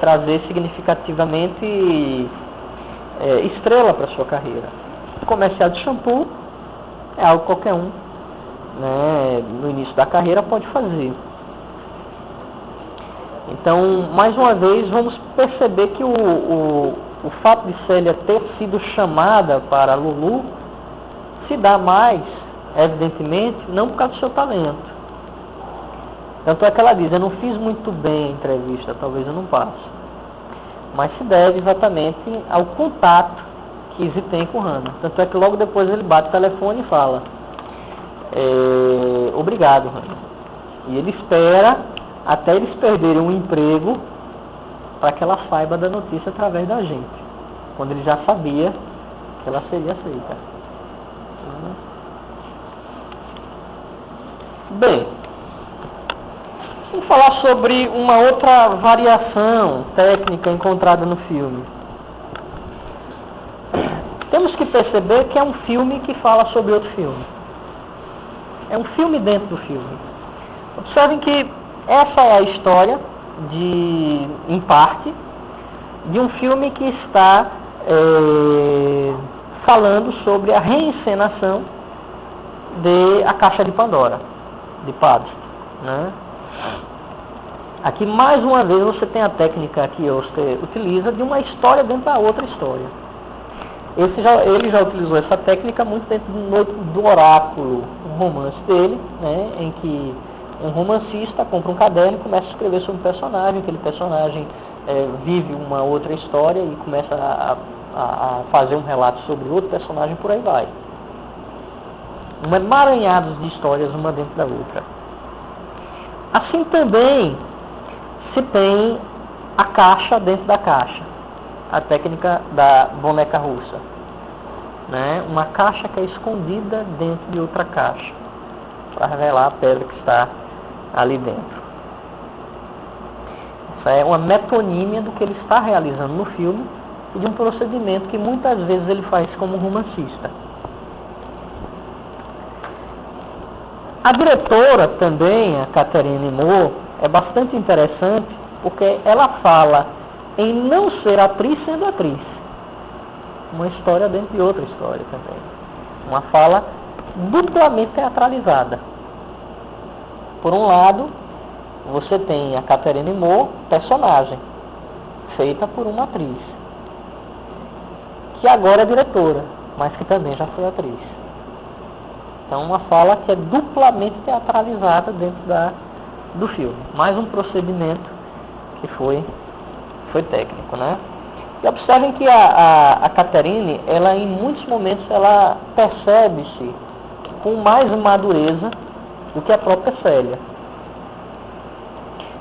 trazer significativamente estrela para a sua carreira. O comercial de shampoo é algo que qualquer um, né, no início da carreira pode fazer. Então, mais uma vez, vamos perceber que o fato de Célia ter sido chamada para Lulu se dá mais, evidentemente, não por causa do seu talento. Tanto é que ela diz, eu não fiz muito bem a entrevista, talvez eu não passe. Mas se deve exatamente ao contato que Izzy tem com Hannah. Tanto é que logo depois ele bate o telefone e fala, obrigado, Hannah. E ele espera até eles perderem um emprego para que ela saiba da notícia através da gente, quando ele já sabia que ela seria aceita. Bem, vamos falar sobre uma outra variação técnica encontrada no filme. Temos que perceber que é um filme que fala sobre outro filme. É um filme dentro do filme. Observem que essa é a história, em parte, de um filme que está falando sobre a reencenação de A Caixa de Pandora, de Padre, né? Aqui, mais uma vez, você tem a técnica que você utiliza de uma história dentro da outra história. Ele já utilizou essa técnica muito dentro do Oráculo, um romance dele, né, em que um romancista compra um caderno e começa a escrever sobre um personagem, aquele personagem vive uma outra história e começa a fazer um relato sobre outro personagem, por aí vai. Emaranhados de histórias, uma dentro da outra. Assim também se tem a caixa dentro da caixa, a técnica da boneca russa, né? Uma caixa que é escondida dentro de outra caixa, para revelar a pedra que está ali dentro. Essa é uma metonímia do que ele está realizando no filme e de um procedimento que muitas vezes ele faz como romancista. A diretora também, a Catherine Moore, é bastante interessante porque ela fala em não ser atriz sendo atriz. Uma história dentro de outra história também. Uma fala duplamente teatralizada. Por um lado, você tem a Catherine Moore, personagem, feita por uma atriz, que agora é diretora, mas que também já foi atriz. Então, uma fala que é duplamente teatralizada dentro do filme. Mais um procedimento que foi técnico, né? E observem que a Catherine, ela em muitos momentos, ela percebe-se com mais madureza do que a própria Célia.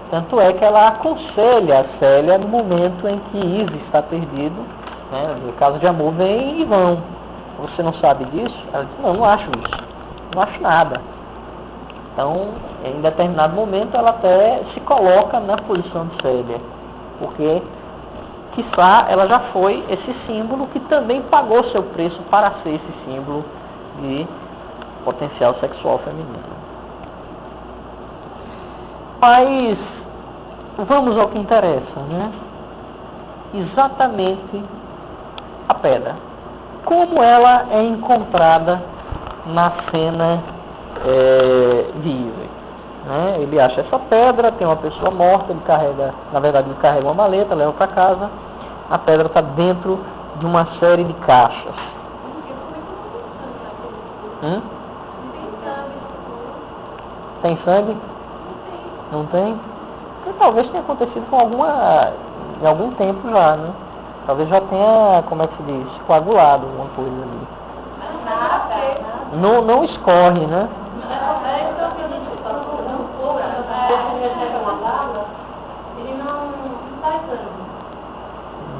Tanto é que ela aconselha a Célia no momento em que Izzy está perdido, né? No caso de amor, vem e vão. Você não sabe disso? Ela diz, não acho isso. Não acho nada. Então, em determinado momento, ela até se coloca na posição de Célia, porque, quiçá, ela já foi esse símbolo que também pagou seu preço para ser esse símbolo de potencial sexual feminino. Mas, vamos ao que interessa, né? Exatamente a pedra. Como ela é encontrada na cena de Izzy, né? Ele acha essa pedra, tem uma pessoa morta, ele carrega uma maleta, leva para casa. A pedra está dentro de uma série de caixas. Tem sangue? Não tem? Então, talvez tenha acontecido em algum tempo já, né? Talvez já tenha, como é que se diz, coagulado alguma coisa ali. Não escorre, né? Ele não faz sangue.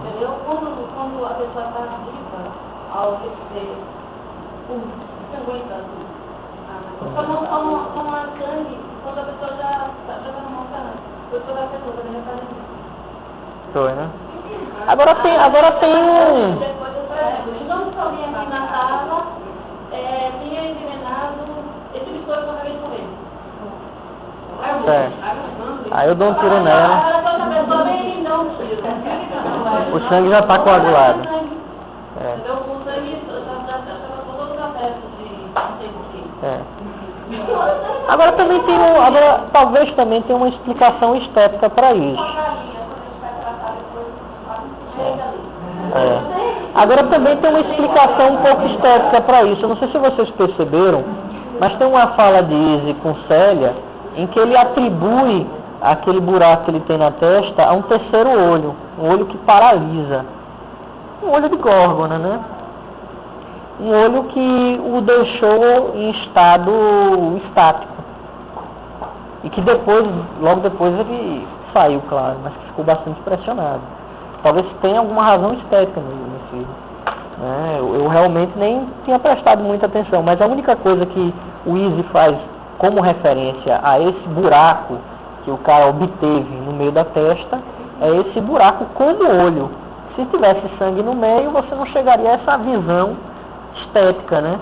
Entendeu? Quando a pessoa está viva, ao receber sanguenta, como a sangue, quando a pessoa já está morta, a pessoa da pessoa também já está viva. Foi, né? Agora tem um... Não só alguém aqui na sala, tinha envenenado, esse tipo de coisa que eu acabei de comer. Certo. Aí eu dou um tiro nela. O sangue já está coagulado. O sangue já estava com todos os acessos de não sei porquê. Agora também talvez também tenha uma explicação estética para isso. Agora também tem uma explicação um pouco estética para isso. Eu não sei se vocês perceberam, mas tem uma fala de Izzy com Célia em que ele atribui aquele buraco que ele tem na testa a um terceiro olho, um olho que paralisa, um olho de Górgona, né? Um olho que o deixou em estado estático e que logo depois ele saiu, claro, mas que ficou bastante pressionado. Talvez tenha alguma razão estética nesse, né? Eu realmente nem tinha prestado muita atenção, mas a única coisa que o Izzy faz como referência a esse buraco que o cara obteve no meio da testa, é esse buraco como olho. Se tivesse sangue no meio, você não chegaria a essa visão estética, né?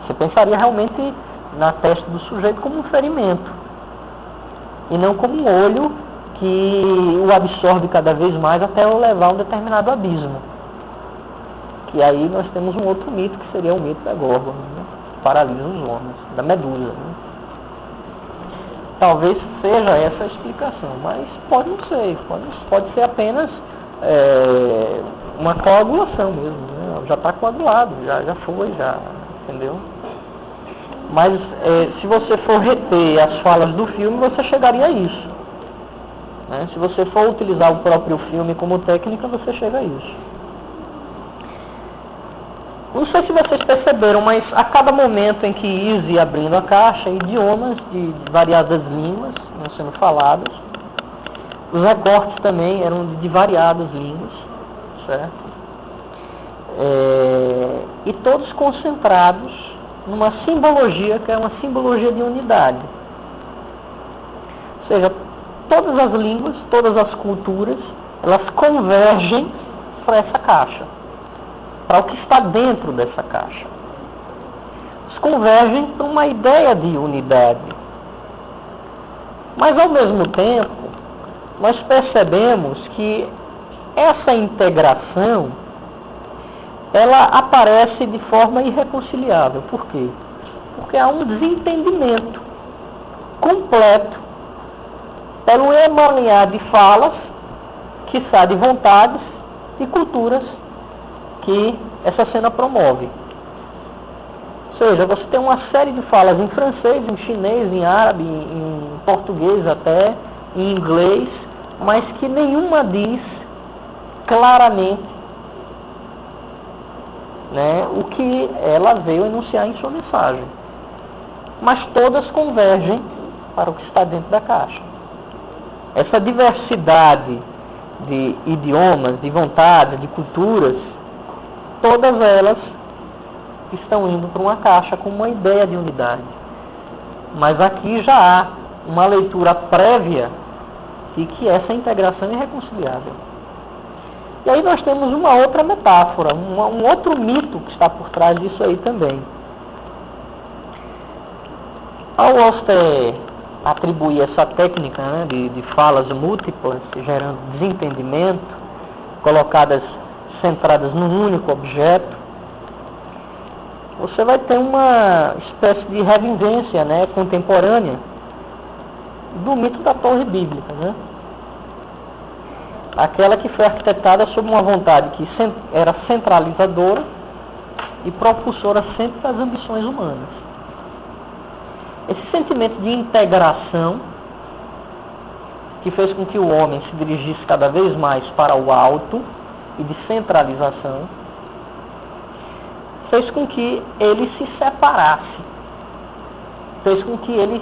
Você pensaria realmente na testa do sujeito como um ferimento. e não como um olho que o absorve cada vez mais até o levar a um determinado abismo. Que aí nós temos um outro mito, que seria o mito da Górgona, né? Que paralisa os homens, da medusa. Né? Talvez seja essa a explicação, mas pode não ser, pode ser apenas uma coagulação mesmo, né? Já está coagulado, já foi, entendeu? Mas se você for reter as falas do filme, você chegaria a isso. Né? Se você for utilizar o próprio filme como técnica, você chega a isso. Não sei se vocês perceberam, mas a cada momento em que ia abrindo a caixa, idiomas de variadas línguas iam sendo falados. Os recortes também eram de variadas línguas, certo? E todos concentrados numa simbologia que é uma simbologia de unidade. Ou seja, todas as línguas, todas as culturas, elas convergem para essa caixa, para o que está dentro dessa caixa. Elas convergem para uma ideia de unidade. Mas, ao mesmo tempo, nós percebemos que essa integração, ela aparece de forma irreconciliável. Por quê? Porque há um desentendimento completo pelo emaranhar de falas, quiçá de vontades e culturas que essa cena promove. Ou seja, você tem uma série de falas em francês, em chinês, em árabe, em português até, em inglês, mas que nenhuma diz claramente, né, o que ela veio enunciar em sua mensagem. Mas todas convergem para o que está dentro da caixa. Essa diversidade de idiomas, de vontades, de culturas, todas elas estão indo para uma caixa com uma ideia de unidade. Mas aqui já há uma leitura prévia de que essa integração é irreconciliável. E aí nós temos uma outra metáfora, um outro mito que está por trás disso aí também. Ao Auster atribuir essa técnica, né, de falas múltiplas, gerando desentendimento, colocadas, centradas num único objeto, você vai ter uma espécie de revivência, né, contemporânea do mito da torre bíblica, né? Aquela que foi arquitetada sob uma vontade que era centralizadora e propulsora sempre das ambições humanas. Esse sentimento de integração, que fez com que o homem se dirigisse cada vez mais para o alto e de centralização, fez com que ele se separasse, fez com que ele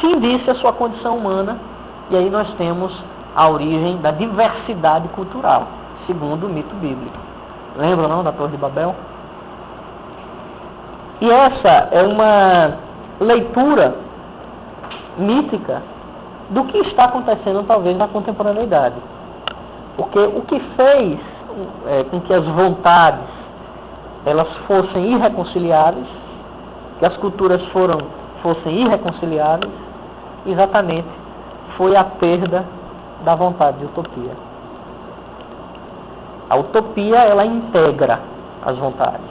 findisse a sua condição humana, e aí nós temos a origem da diversidade cultural, segundo o mito bíblico. Lembram, não, da Torre de Babel? E essa é uma leitura mítica do que está acontecendo, talvez, na contemporaneidade. Porque o que fez com que as vontades elas fossem irreconciliáveis, que as culturas fossem irreconciliáveis, exatamente foi a perda da vontade de utopia. A utopia, ela integra as vontades,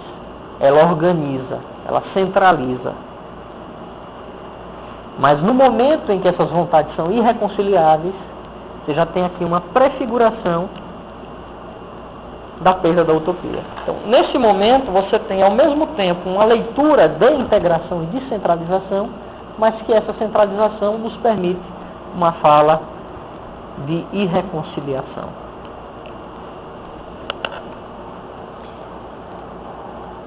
ela organiza, ela centraliza. Mas no momento em que essas vontades são irreconciliáveis, você já tem aqui uma prefiguração da perda da utopia. Então, nesse momento, você tem ao mesmo tempo uma leitura de integração e descentralização, mas que essa centralização nos permite uma fala de irreconciliação.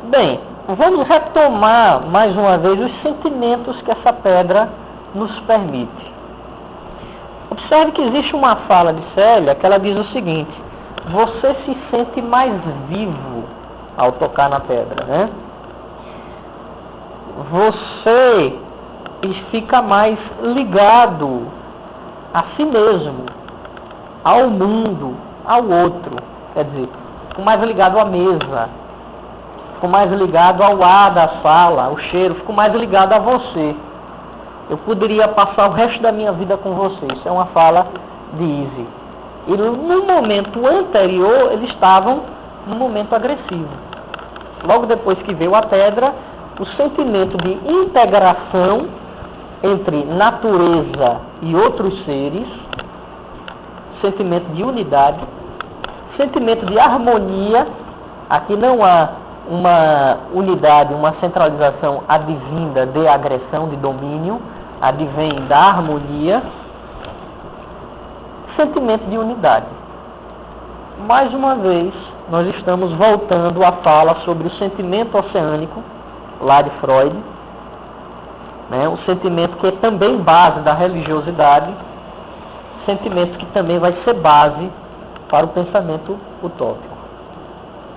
Bem, vamos retomar mais uma vez os sentimentos que essa pedra nos permite. Observe que existe uma fala de Célia que ela diz o seguinte: você se sente mais vivo ao tocar na pedra, né? Você fica mais ligado a si mesmo, ao mundo, ao outro. Quer dizer, fico mais ligado à mesa, fico mais ligado ao ar da sala, ao cheiro, fico mais ligado a você. Eu poderia passar o resto da minha vida com você. Isso é uma fala de Eve. E no momento anterior, eles estavam num momento agressivo. Logo depois que veio a pedra, o sentimento de integração entre natureza e outros seres, sentimento de unidade, sentimento de harmonia. Aqui não há uma unidade, uma centralização advinda de agressão, de domínio, advém da harmonia, sentimento de unidade. Mais uma vez, nós estamos voltando à fala sobre o sentimento oceânico, lá de Freud, né? Um sentimento que é também base da religiosidade, sentimento que também vai ser base para o pensamento utópico.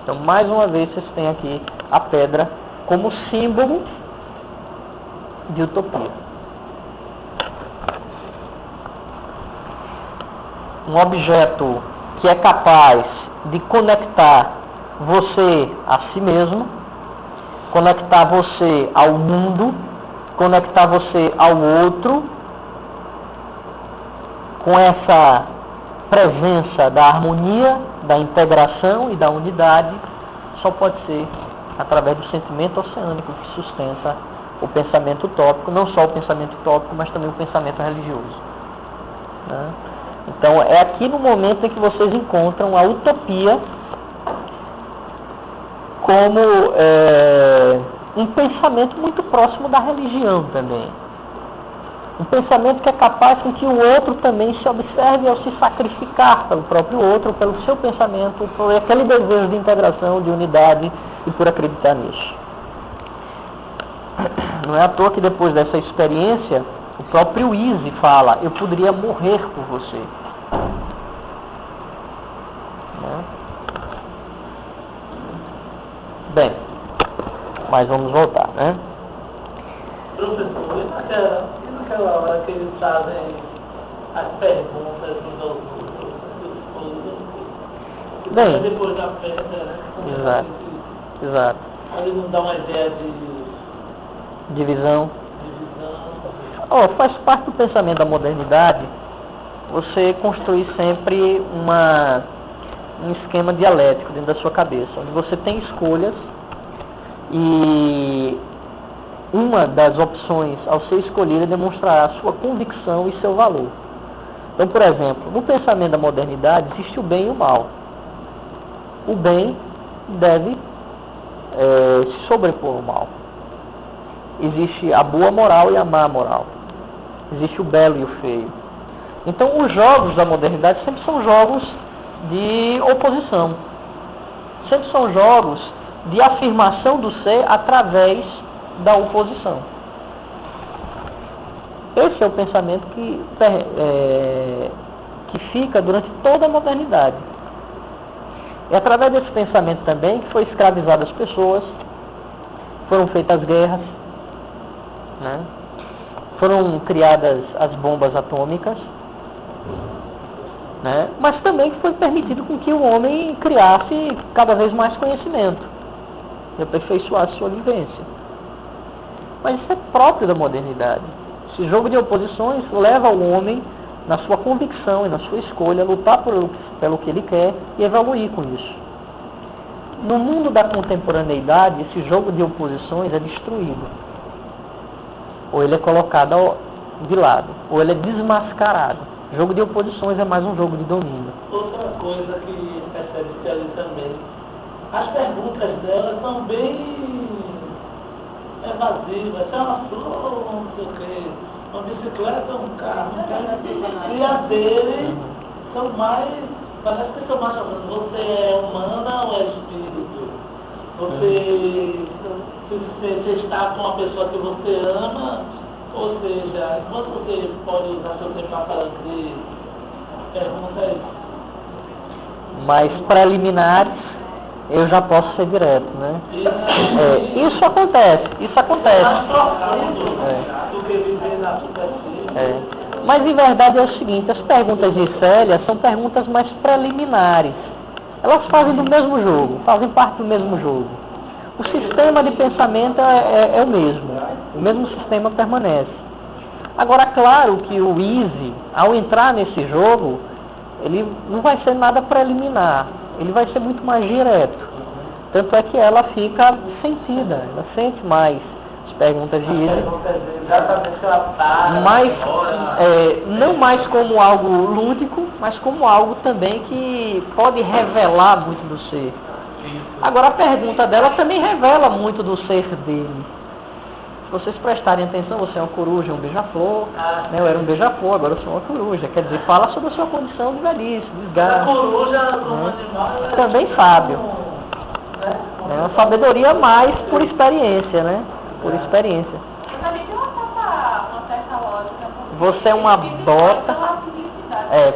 Então, mais uma vez, vocês têm aqui a pedra como símbolo de utopia. Um objeto que é capaz de conectar você a si mesmo, conectar você ao mundo, conectar você ao outro, com essa presença da harmonia, da integração e da unidade, só pode ser através do sentimento oceânico que sustenta o pensamento utópico, não só o pensamento utópico, mas também o pensamento religioso, né? Então, é aqui no momento em que vocês encontram a utopia como um pensamento muito próximo da religião também. Um pensamento que é capaz com que o outro também se observe ao se sacrificar pelo próprio outro, pelo seu pensamento, por aquele desejo de integração, de unidade e por acreditar nisso. Não é à toa que depois dessa experiência, o próprio Easy fala, eu poderia morrer por você. Né? Bem, mas vamos voltar, né? Professor, e naquela hora que eles fazem as perguntas dos outros? Bem, depois da pedra, né? Exato. Exato. Aí eles não dão uma ideia de Divisão. divisão. Faz parte do pensamento da modernidade você construir sempre um esquema dialético dentro da sua cabeça, onde você tem escolhas e uma das opções ao ser escolhida demonstrará a sua convicção e seu valor. Então, por exemplo, no pensamento da modernidade existe o bem e o mal. O bem deve se sobrepor ao mal. Existe a boa moral e a má moral. Existe o belo e o feio. Então, os jogos da modernidade sempre são jogos de oposição. Sempre são jogos de afirmação do ser através da oposição. Esse é o pensamento que fica durante toda a modernidade. É através desse pensamento também que foi escravizado as pessoas, foram feitas as guerras, né? Foram criadas as bombas atômicas, né? Mas também foi permitido com que o homem criasse cada vez mais conhecimento e aperfeiçoasse sua vivência. Mas isso é próprio da modernidade. Esse jogo de oposições leva o homem, na sua convicção e na sua escolha, a lutar pelo que ele quer e evoluir com isso. No mundo da contemporaneidade, esse jogo de oposições é destruído. Ou ele é colocado de lado, ou ele é desmascarado. O jogo de oposições é mais um jogo de domínio. Outra coisa que percebe-se ali também, as perguntas dela são bem evasivas. Se ela falou, não sei o quê, uma bicicleta, um carro, e as dele são mais, parece que são mais falando, você é humana ou é espírito? Você está com uma pessoa que você ama, ou seja, enquanto você pode usar seu tempo para fazer perguntas mais preliminares, eu já posso ser direto, né? Isso acontece. mais profundo do que viver na superfície. Mas em verdade é o seguinte, as perguntas de Célia são perguntas mais preliminares. Elas fazem do mesmo jogo, fazem parte do mesmo jogo. O sistema de pensamento é o mesmo sistema permanece. Agora, claro que o Easy, ao entrar nesse jogo, ele não vai ser nada preliminar, ele vai ser muito mais direto. Tanto é que ela fica sentida, ela sente mais as perguntas de Easy. Mas, não mais como algo lúdico, mas como algo também que pode revelar muito do ser. Agora, a pergunta dela também revela muito do ser dele. Se vocês prestarem atenção, você é uma coruja, um beija-flor, né? Eu era um beija-flor, agora eu sou uma coruja. Quer dizer, fala sobre a sua condição de velhice, desgaste. A coruja, como animal, também sábio. É uma sabedoria mais por experiência, né? Por experiência. Mas também tem uma certa lógica. Você é uma bota,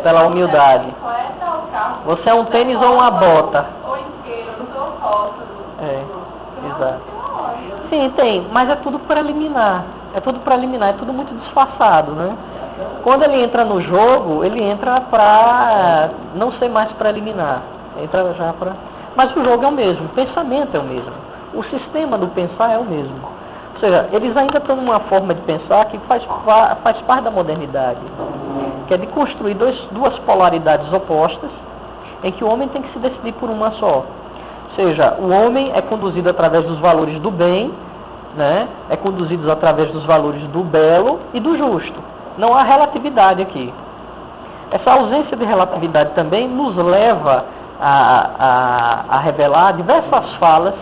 pela humildade. Você é um tênis ou uma bota? Ou isqueiro, não sou fósforo. Exato. Sim, tem, mas é tudo preliminar. É tudo preliminar, é tudo muito disfarçado, né? Quando ele entra no jogo, ele entra pra não ser mais preliminar. Entra já pra... Mas o jogo é o mesmo, o pensamento é o mesmo. O sistema do pensar é o mesmo. Ou seja, eles ainda estão numa forma de pensar que faz parte da modernidade, que é de construir duas polaridades opostas, em que o homem tem que se decidir por uma só. Ou seja, o homem é conduzido através dos valores do bem, né? É conduzido através dos valores do belo e do justo. Não há relatividade aqui. Essa ausência de relatividade também nos leva a revelar diversas falas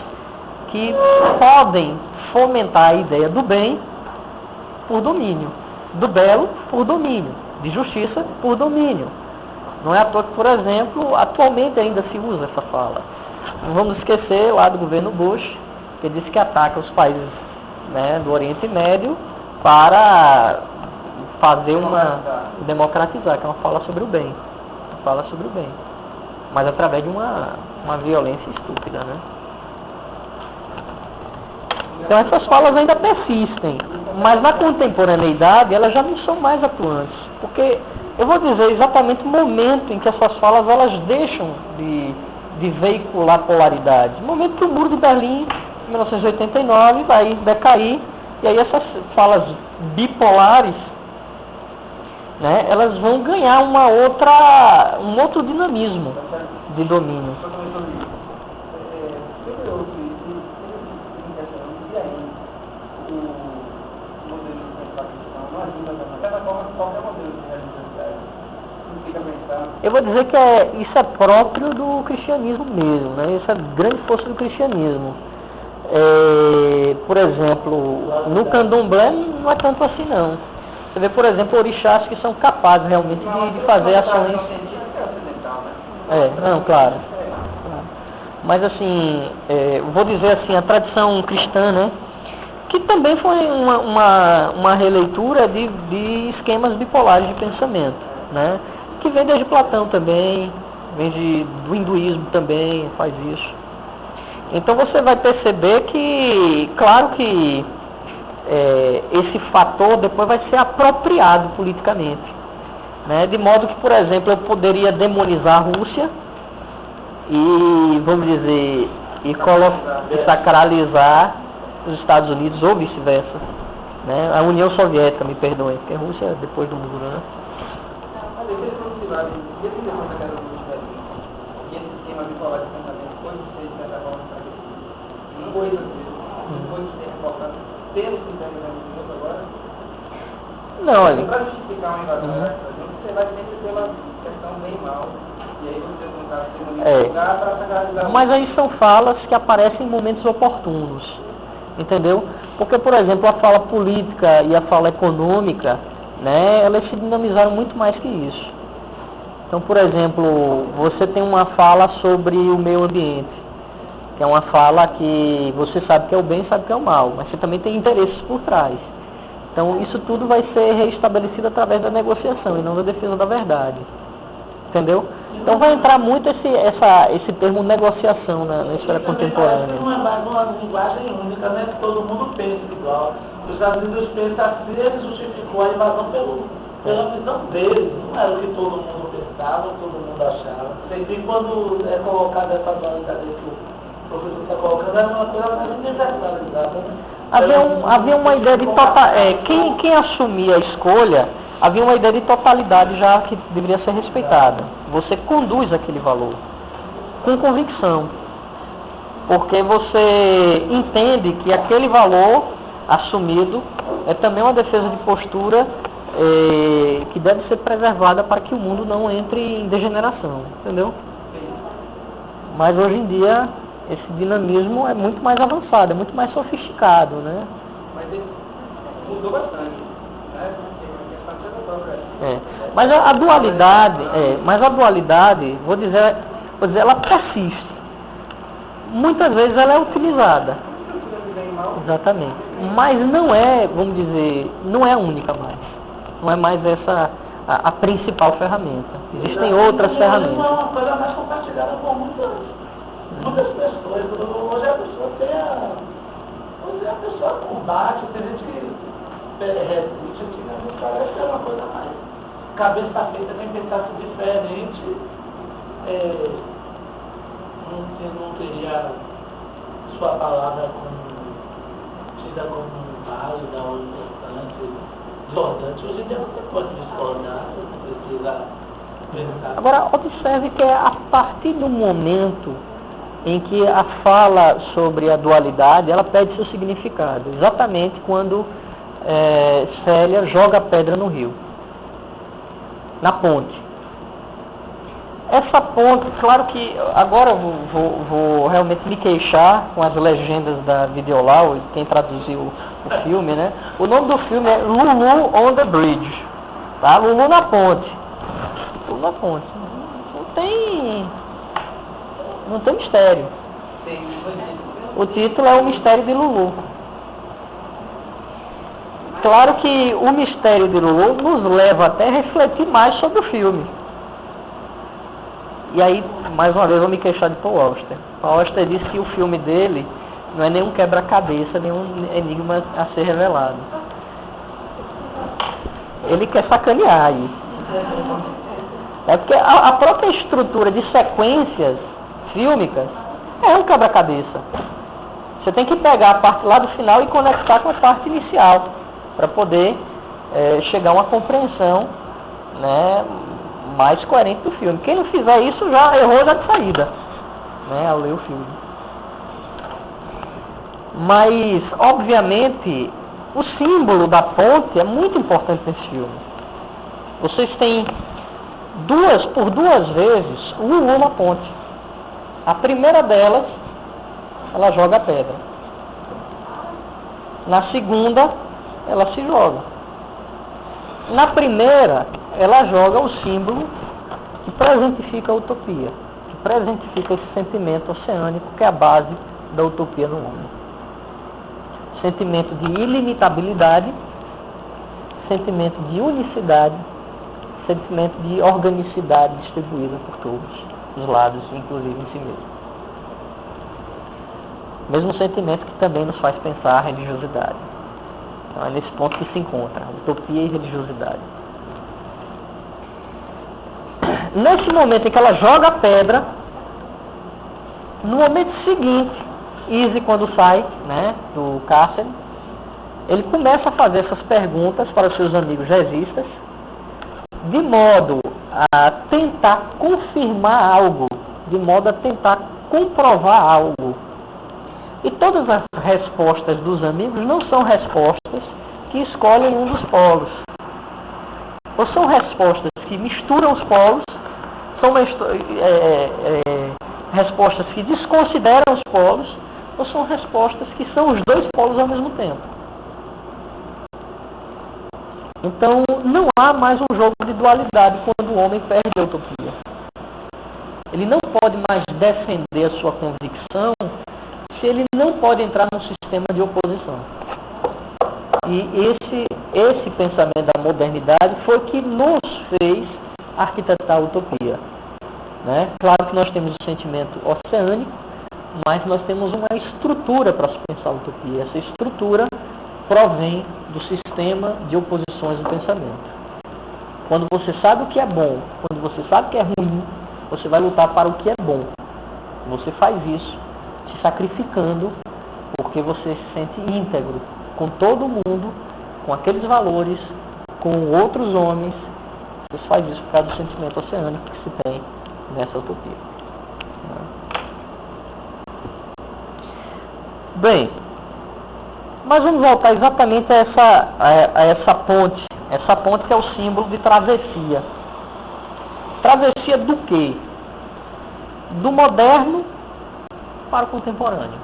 que podem fomentar a ideia do bem por domínio, do belo por domínio, de justiça por domínio. Não é à toa que, por exemplo, atualmente ainda se usa essa fala. Não vamos esquecer lá do governo Bush, que disse que ataca os países, né, do Oriente Médio para fazer democratizar, que é uma fala sobre o bem. Uma fala sobre o bem. Mas através de uma violência estúpida, né? Então essas falas ainda persistem, mas na contemporaneidade elas já não são mais atuantes, porque eu vou dizer exatamente o momento em que essas falas elas deixam de veicular polaridade. O momento que o muro de Berlim, em 1989, vai decair, e aí essas falas bipolares, né, elas vão ganhar um outro dinamismo de domínio. Eu vou dizer que isso é próprio do cristianismo mesmo, né? Isso é a grande força do cristianismo. Por exemplo, no candomblé não é tanto assim não. Você vê, por exemplo, orixás que são capazes realmente de fazer ações... não, claro. Mas assim, vou dizer assim, a tradição cristã, né? Que também foi uma releitura de esquemas bipolares de pensamento, né? Que vem desde Platão também, vem do hinduísmo também, faz isso. Então você vai perceber que, claro que esse fator depois vai ser apropriado politicamente, né? De modo que, por exemplo, eu poderia demonizar a Rússia e, vamos dizer, e sacralizar os Estados Unidos ou vice-versa, né? A União Soviética, me perdoem, porque a Rússia é depois do muro, né? Não, olha. Para justificar uma invasão, você vai sempre pela questão bem mal. E aí você não está sendo lugar para sacralizar. Mas aí são falas que aparecem em momentos oportunos. Entendeu? Porque, por exemplo, a fala política e a fala econômica, né, elas se dinamizaram muito mais que isso. Então, por exemplo, você tem uma fala sobre o meio ambiente, que é uma fala que você sabe que é o bem e sabe que é o mal, mas você também tem interesses por trás. Então, isso tudo vai ser reestabelecido através da negociação e não da defesa da verdade. Entendeu? Então, vai entrar muito esse termo negociação na história contemporânea. Não é mais uma linguagem única, né? Que todo mundo pensa igual. Os Estados Unidos pensam assim, ele justificou a invasão pela visão deles. Não era o que todo mundo pensava, todo mundo achava. Sempre quando é colocada essa dualidade que o professor está colocando, é uma coisa mais universalizada, né? Havia uma ideia de quem assumia a escolha, havia uma ideia de totalidade já que deveria ser respeitada. Você conduz aquele valor com convicção, porque você entende que aquele valor assumido é também uma defesa de postura que deve ser preservada para que o mundo não entre em degeneração, entendeu? Mas hoje em dia esse dinamismo é muito mais avançado, é muito mais sofisticado, né? Mas ele mudou bastante, né? Mas a dualidade, vou dizer, ela persiste. Muitas vezes ela é utilizada. Exatamente. Mas não é, vamos dizer, não é a única mais. Não é mais essa a principal ferramenta. Existem outras ferramentas. É uma coisa mais compartilhada com muitas pessoas. Hoje a pessoa combate, tem gente que resiste, antigamente parece que é uma coisa mais cabeça feita, quem pensasse diferente, não teria sua palavra tida como válida ou importante, discordante. Hoje em dia você pode discordar, você precisa pensar. Agora, observe que é a partir do momento em que a fala sobre a dualidade, ela perde seu significado. Exatamente quando Célia joga a pedra no rio, na ponte. Essa ponte, claro que agora eu vou realmente me queixar com as legendas da Videolau, quem traduziu o filme, né? O nome do filme é Lulu on the Bridge, tá? Lulu na ponte. Lulu na ponte. Não tem mistério. O título é O Mistério de Lulu. Claro que o mistério de Lulu nos leva até a refletir mais sobre o filme. E aí, mais uma vez, eu vou me queixar de Paul Auster. Paul Auster disse que o filme dele não é nenhum quebra-cabeça, nenhum enigma a ser revelado. Ele quer sacanear aí. É porque a própria estrutura de sequências fílmicas é um quebra-cabeça. Você tem que pegar a parte lá do final e conectar com a parte inicial para poder chegar a uma compreensão, né, mais coerente do filme. Quem não fizer isso já errou já de saída, né, ao ler o filme. Mas, obviamente, o símbolo da ponte é muito importante nesse filme. Vocês têm por duas vezes o Lulu na ponte. A primeira delas, ela joga a pedra. Na segunda, ela se joga. Na primeira, ela joga o símbolo que presentifica a utopia, que presentifica esse sentimento oceânico que é a base da utopia no homem. Sentimento de ilimitabilidade, sentimento de unicidade, sentimento de organicidade distribuída por todos os lados, inclusive em si mesmo. Mesmo sentimento que também nos faz pensar a religiosidade. Então é nesse ponto que se encontra utopia e religiosidade. Nesse momento em que ela joga a pedra, no momento seguinte, Easy, quando sai, né, do cárcere, ele começa a fazer essas perguntas para os seus amigos jazzistas, de modo a tentar confirmar algo, de modo a tentar comprovar algo. E todas as respostas dos amigos não são respostas que escolhem um dos polos. Ou são respostas que misturam os polos, são respostas que desconsideram os polos, ou são respostas que são os dois polos ao mesmo tempo. Então, não há mais um jogo de dualidade quando o homem perde a utopia. Ele não pode mais defender a sua convicção se ele não pode entrar num sistema de oposição. E esse pensamento da modernidade foi que nos fez arquitetar a utopia. Né? Claro que nós temos o sentimento oceânico, mas nós temos uma estrutura para se pensar a utopia. Essa estrutura provém do sistema de oposições do pensamento. Quando você sabe o que é bom, quando você sabe o que é ruim, você vai lutar para o que é bom. Você faz isso se sacrificando porque você se sente íntegro com todo mundo, com aqueles valores, com outros homens. Você faz isso por causa do sentimento oceânico que se tem nessa utopia. Bem, mas vamos voltar exatamente a essa ponte. Essa ponte que é o símbolo de travessia. Travessia do quê? Do moderno para o contemporâneo.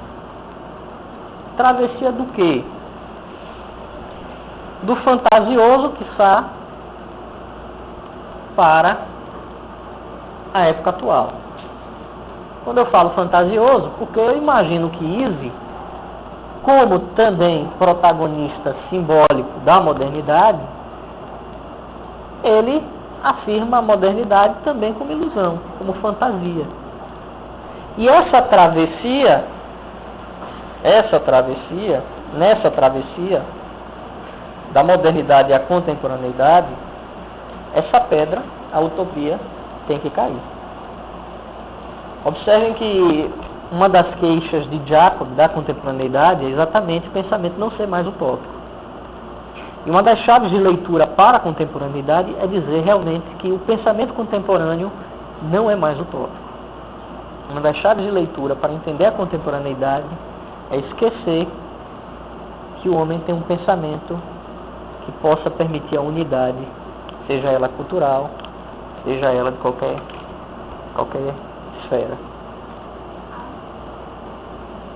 Travessia do quê? Do fantasioso, quiçá, para a época atual. Quando eu falo fantasioso, porque eu imagino que Easy, como também protagonista simbólico da modernidade, ele afirma a modernidade também como ilusão, como fantasia. E nessa travessia, da modernidade à contemporaneidade, essa pedra, a utopia, tem que cair. Observem que uma das queixas de Jacob da contemporaneidade é exatamente o pensamento não ser mais utópico. E uma das chaves de leitura para a contemporaneidade é dizer realmente que o pensamento contemporâneo não é mais utópico. Uma das chaves de leitura para entender a contemporaneidade é esquecer que o homem tem um pensamento que possa permitir a unidade, seja ela cultural, seja ela de qualquer esfera.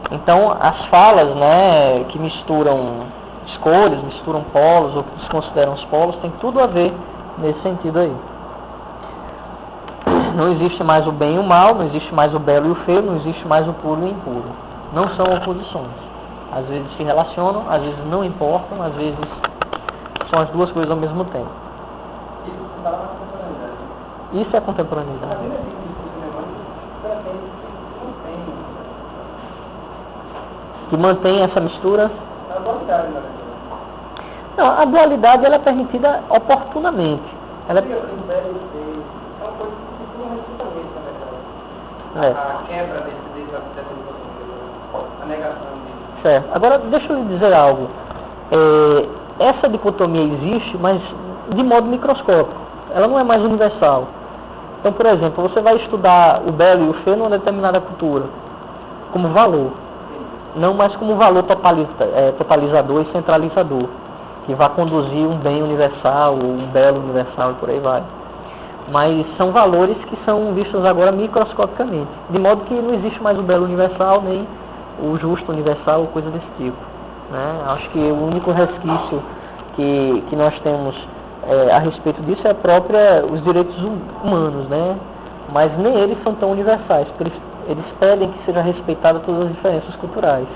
Então, as falas, né, que misturam escolhas, misturam polos, ou que desconsideram os polos, tem tudo a ver nesse sentido aí. Não existe mais o bem e o mal, não existe mais o belo e o feio, não existe mais o puro e o impuro. Não são oposições. Às vezes se relacionam, às vezes não importam, às vezes são as duas coisas ao mesmo tempo. Isso é contemporaneidade. Que mantém essa mistura? Não, a dualidade ela é permitida oportunamente. Ela a quebra dessa a negação disso. Certo. Agora, deixa eu lhe dizer algo. Essa dicotomia existe, mas de modo microscópico. Ela não é mais universal. Então, por exemplo, você vai estudar o belo e o feio numa determinada cultura, como valor. Não mais como valor totalizador e centralizador, que vai conduzir um bem universal, um belo universal e por aí vai. Mas são valores que são vistos agora microscopicamente, de modo que não existe mais o belo universal, nem o justo universal, ou coisa desse tipo. Né? Acho que o único resquício que nós temos a respeito disso é os direitos humanos, né? Mas nem eles são tão universais, porque eles pedem que seja respeitada todas as diferenças culturais.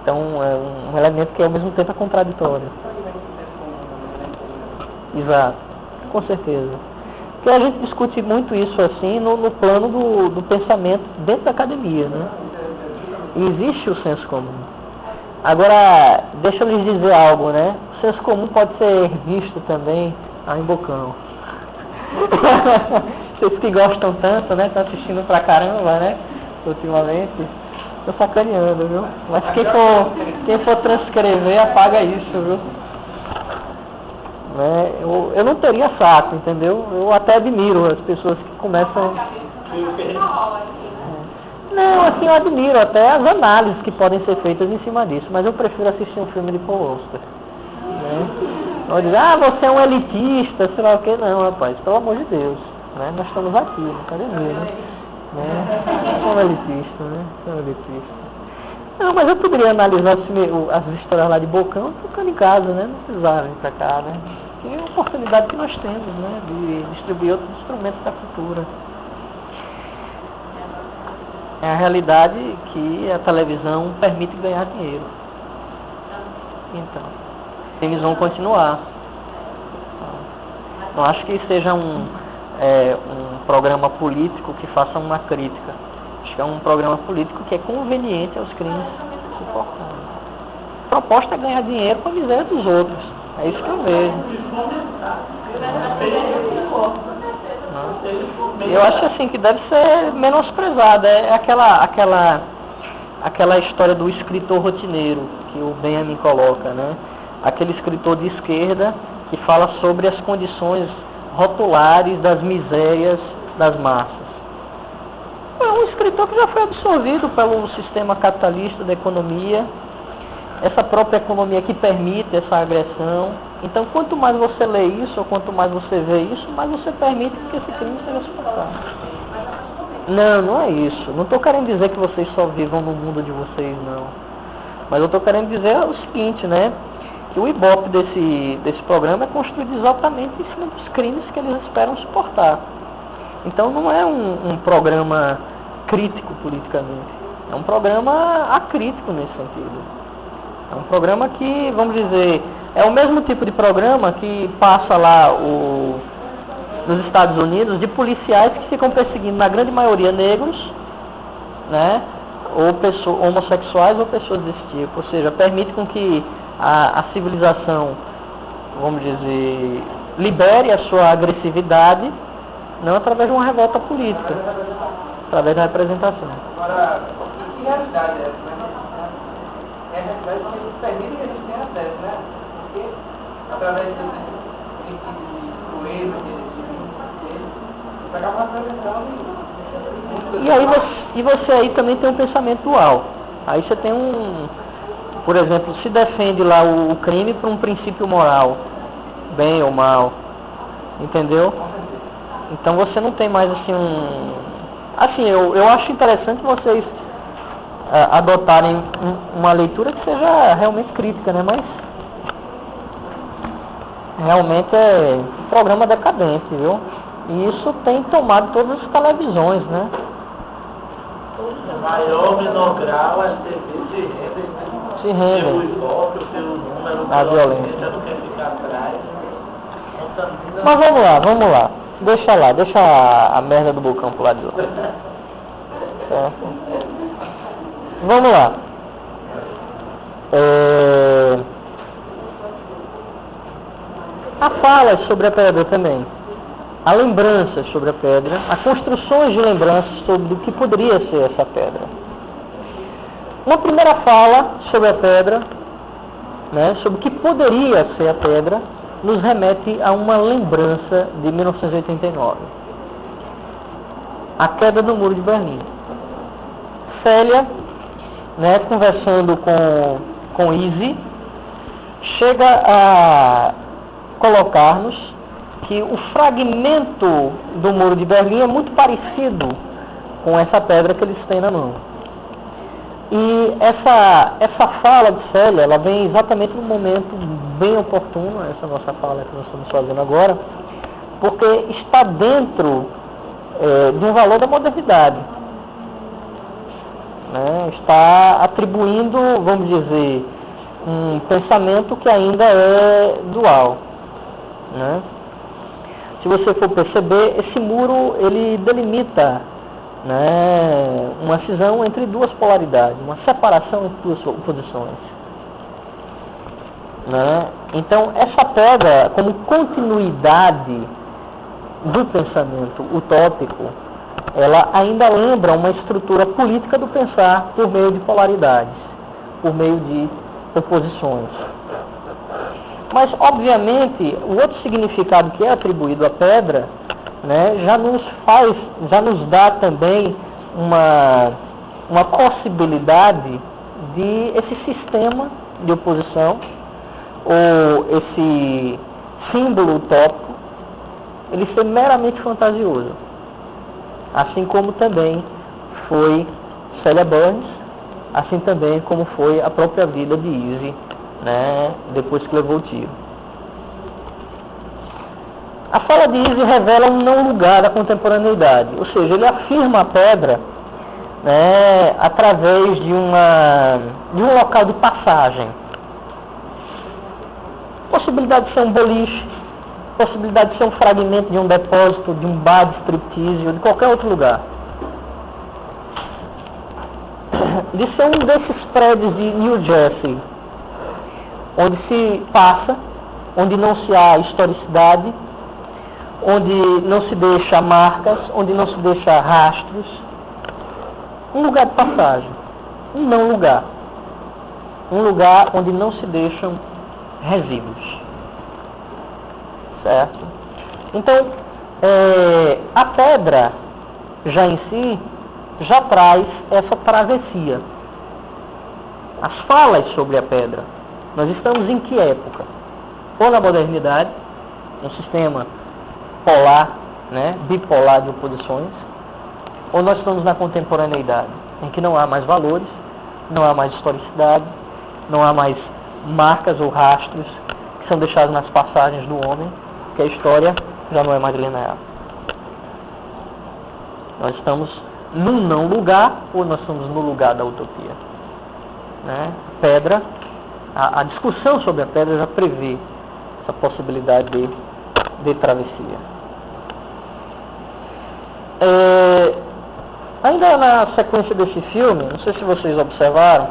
Então, é um elemento que ao mesmo tempo é contraditório. Exato, com certeza. Porque a gente discute muito isso assim no plano do pensamento dentro da academia, né? E existe o senso comum. Agora, deixa eu lhes dizer algo, né? O senso comum pode ser visto também em Bocão. Vocês que gostam tanto, né? Estão assistindo pra caramba, né? Ultimamente. Tô sacaneando, viu? Mas quem for transcrever, apaga isso, viu? Né? Eu não teria saco, entendeu? Eu até admiro as pessoas que começam... Não, assim, eu admiro até as análises que podem ser feitas em cima disso, mas eu prefiro assistir um filme de Paul Auster. Né? Não dizer, você é um elitista, sei lá o que, não, rapaz, pelo amor de Deus. Né? Nós estamos aqui, na academia, né? Não sou um elitista, né? Sou um elitista. Não, mas eu poderia analisar as histórias lá de Bocão tocando em casa, né? Não precisava vir pra cá, né? Que é a oportunidade que nós temos, né? De distribuir outros instrumentos da cultura. É a realidade que a televisão permite ganhar dinheiro. Então, eles vão continuar. Não acho que seja um programa político que faça uma crítica. Acho que é um programa político que é conveniente aos crimes suportados. A proposta é ganhar dinheiro com a miséria dos outros. É isso que eu vejo. Eu acho assim que deve ser menosprezada. É aquela aquela história do escritor rotineiro, que o Benjamin coloca, né? Aquele escritor de esquerda que fala sobre as condições rotulares das misérias das massas. É um escritor que já foi absorvido pelo sistema capitalista da economia, essa própria economia que permite essa agressão. Então, quanto mais você lê isso, ou quanto mais você vê isso, mais você permite que esse crime seja suportado. Não, não é isso. Não estou querendo dizer que vocês só vivam no mundo de vocês, não. Mas eu estou querendo dizer o seguinte, né? Que o ibope desse programa é construído exatamente em cima dos crimes que eles esperam suportar. Então não é um programa crítico politicamente. É um programa acrítico nesse sentido. É um programa que, vamos dizer, é o mesmo tipo de programa que passa lá nos Estados Unidos de policiais que ficam perseguindo, na grande maioria, negros, né? Ou homossexuais ou pessoas desse tipo. Ou seja, permite com que a civilização, vamos dizer, libere a sua agressividade, não através de uma revolta política, através da representação. Agora, que realidade é essa, né? É a realidade que permite que a gente tenha acesso, né? Porque, através desse tipo de crueza, você acaba apresentando e você aí também tem um pensamento dual. Aí você tem por exemplo, se defende lá o crime por um princípio moral, bem ou mal, entendeu? Então você não tem mais assim assim, eu acho interessante vocês adotarem uma leitura que seja realmente crítica, né? Mas realmente é um programa decadente, viu? E isso tem tomado todas as televisões, né? Maior ou menor grau, as TVs se rendem. Pelo ibope, pelo número, a violência. Não quer ficar atrás. Mas vamos lá. Deixa a merda do Bocão pro lado de lá. Certo? Vamos lá. Há falas sobre a pedra também. Há lembranças sobre a pedra, há construções de lembranças sobre o que poderia ser essa pedra. Uma primeira fala sobre a pedra, né, sobre o que poderia ser a pedra, nos remete a uma lembrança de 1989. A queda do Muro de Berlim. Célia, né, conversando com Izzy, chega a colocar-nos que o fragmento do Muro de Berlim é muito parecido com essa pedra que eles têm na mão. E essa fala de Célia, ela vem exatamente no momento bem oportuno, essa nossa fala que nós estamos fazendo agora, porque está dentro de um valor da modernidade. Né? Está atribuindo, vamos dizer, um pensamento que ainda é dual. Né? Se você for perceber, esse muro ele delimita, né, uma cisão entre duas polaridades, uma separação entre duas oposições. Né? Então, essa pedra, como continuidade do pensamento utópico, ela ainda lembra uma estrutura política do pensar por meio de polaridades, por meio de oposições. Mas, obviamente, o outro significado que é atribuído à pedra, né, já nos dá também uma possibilidade de esse sistema de oposição, ou esse símbolo utópico, ele ser meramente fantasioso. Assim como também foi Célia Burns, assim também como foi a própria vida de Izzy, né, depois que levou o tiro. A fala de Izzy revela um não lugar da contemporaneidade, ou seja, ele afirma a pedra, né, através de um local de passagem. Possibilidade de ser um boliche, possibilidade de ser um fragmento de um depósito, de um bar de striptease ou de qualquer outro lugar. De ser um desses prédios de New Jersey, onde se passa, onde não se há historicidade, onde não se deixa marcas, onde não se deixa rastros. Um lugar de passagem. um não lugar. Um lugar onde não se deixam resíduos. Certo? Então, a pedra, já em si, já traz essa travessia. As falas sobre a pedra. Nós estamos em que época? Ou na modernidade, um sistema polar, né, bipolar de oposições, ou nós estamos na contemporaneidade, em que não há mais valores, não há mais historicidade, não há mais marcas ou rastros que são deixados nas passagens do homem, porque a história já não é mais linear. Nós estamos num não lugar, ou nós estamos no lugar da utopia. Né? Pedra, a discussão sobre a pedra já prevê essa possibilidade de travessia. Ainda na sequência desse filme, não sei se vocês observaram,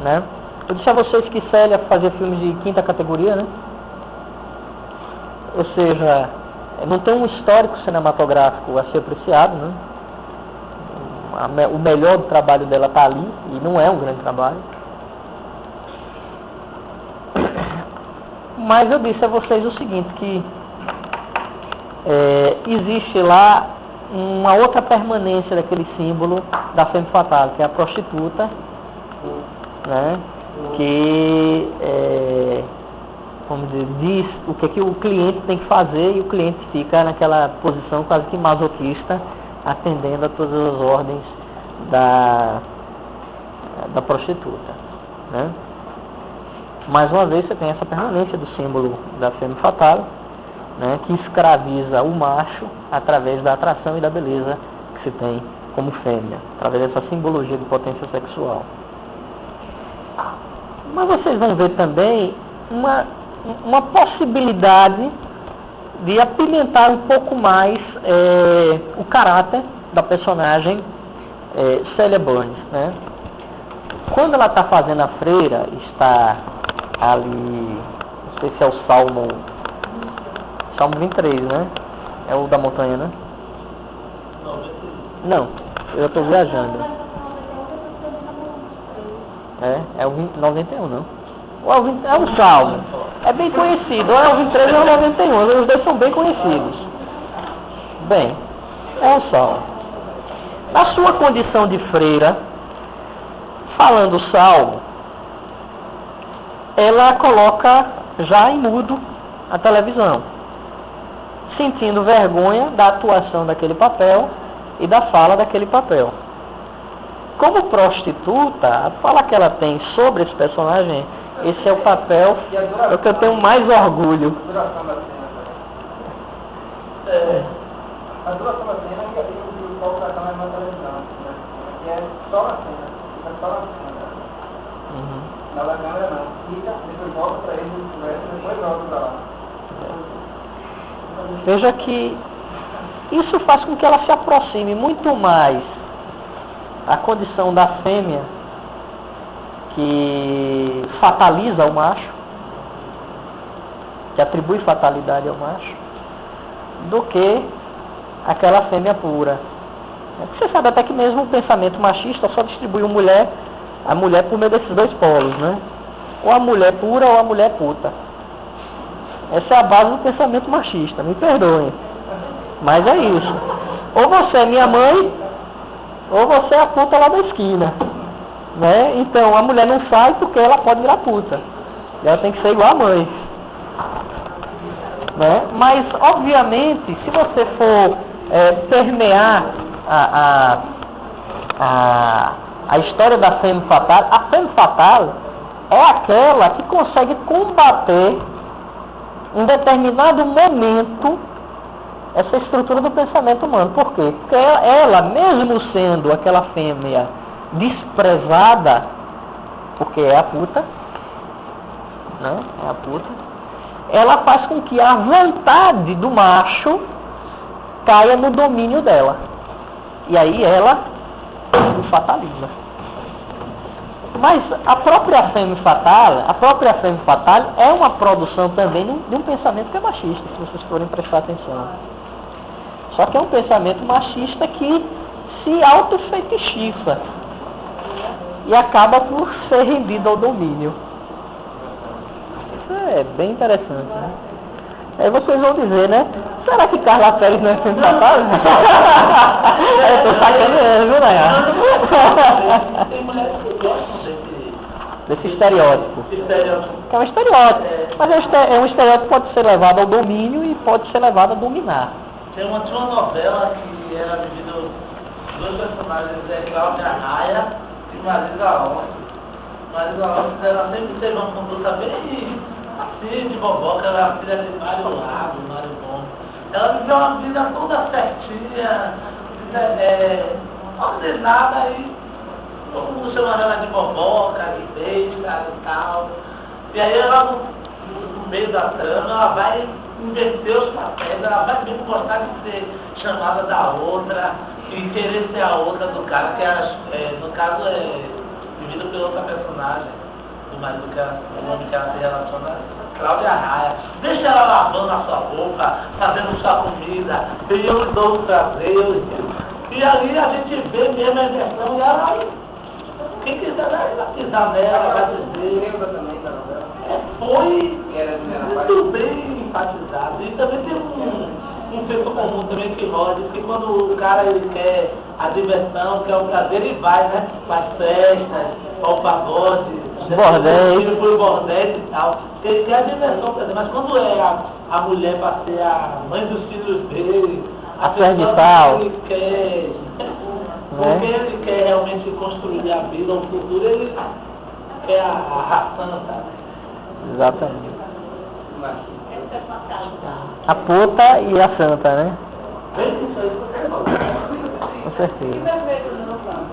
né? Eu disse a vocês que Célia fazia filmes de quinta categoria, né? Ou seja, não tem um histórico cinematográfico a ser apreciado, né? O melhor do trabalho dela está ali, e não é um grande trabalho. Mas eu disse a vocês o seguinte, que existe lá uma outra permanência daquele símbolo da femme fatale, que é a prostituta, né? Que vamos dizer, diz o que o cliente tem que fazer, e o cliente fica naquela posição quase que masoquista, atendendo a todas as ordens da prostituta, né? Mais uma vez você tem essa permanência do símbolo da femme fatale, né, que escraviza o macho através da atração e da beleza que se tem como fêmea, através dessa simbologia de potência sexual. Mas vocês vão ver também uma possibilidade de apimentar um pouco mais o caráter da personagem Célia Burns, né? Quando ela está fazendo a freira, está ali, não sei se é o Salmo 23, né? É o da montanha, né? Não, eu estou viajando. É o 91, não? É um Salmo. É bem conhecido, ou é o 23 ou é o 91, os dois são bem conhecidos. Bem, é um Salmo. Na sua condição de freira, falando o Salmo, ela coloca já em mudo a televisão, sentindo vergonha da atuação daquele papel e da fala daquele papel. Como prostituta, a fala que ela tem sobre esse personagem, esse é o papel é o que eu tenho mais orgulho. A duração da cena é o foco da câmera na televisão, né? Que é só na cena, fica só na cena. Na da câmera não, fica, depois volta para ele, depois volta para lá. Veja que isso faz com que ela se aproxime muito mais à condição da fêmea, que fataliza o macho, que atribui fatalidade ao macho, do que aquela fêmea pura. Você sabe até que mesmo o pensamento machista só distribui a mulher por meio desses dois polos, né? Ou a mulher pura ou a mulher puta. Essa é a base do pensamento machista, me perdoem. Mas é isso. Ou você é minha mãe, ou você é a puta lá da esquina. Né? Então a mulher não sai porque ela pode virar puta. Ela tem que ser igual a mãe. Né? Mas, obviamente, se você for permear a história da femme fatale, a femme fatale é aquela que consegue combater em determinado momento essa estrutura do pensamento humano. Por quê? Porque ela, mesmo sendo aquela fêmea desprezada, porque é a puta, né? É a puta, ela faz com que a vontade do macho caia no domínio dela. E aí ela o fataliza. Mas a própria femme fatale é uma produção também de um pensamento que é machista, se vocês forem prestar atenção. Só que é um pensamento machista que se autofetichiza. e acaba por ser rendido ao domínio. Isso é bem interessante, né? Aí vocês vão dizer, né? Será que Carla Pérez não é sempre fatal? Eu tô sacaneando, viu, Nayara? Tem mulheres que gostam Desse estereótipo. desse estereótipo. Que é um estereótipo. Mas é um estereótipo que pode ser levado ao domínio e pode ser levado a dominar. Tinha uma novela que era vivida dois personagens, Cláudia Raia e Marisa Alonso. Marisa Alonso ela sempre teve uma conduta bem assim, de boboca, ela era filha de Mário Lago, Mário Bom. Ela viveu uma vida toda certinha, não fez nada aí. Todo mundo chama ela de boboca, de besta e tal. E aí ela, no meio da trama, ela vai inverter os papéis, ela vai mesmo gostar de ser chamada da outra e querer ser a outra do cara, que no caso é vivido pela outra personagem, do marido que ela, o nome que ela se relaciona, Cláudia Raia. Deixa ela lavando a sua roupa, fazendo sua comida, e eu dou o prazer. E ali a gente vê mesmo a inversão e ela, quem quiser vai pisar nela, vai dizer. Lembra também da novela? Foi Era muito bem enfatizado. E também tem um senso comum também que rola, diz que quando o cara ele quer a diversão, quer o prazer, ele vai, né? Para as festas, ao pagode, Bordéis. pro bordéis e tal. Ele quer a diversão, mas quando é a mulher para ser a mãe dos filhos dele, A serviçal. ele quer, porque ele quer realmente construir a vida, o futuro, ele quer a ração, sabe? Exatamente. A puta e a santa, né? Vem isso aí, você Com certeza. Não é medo não, Flávio.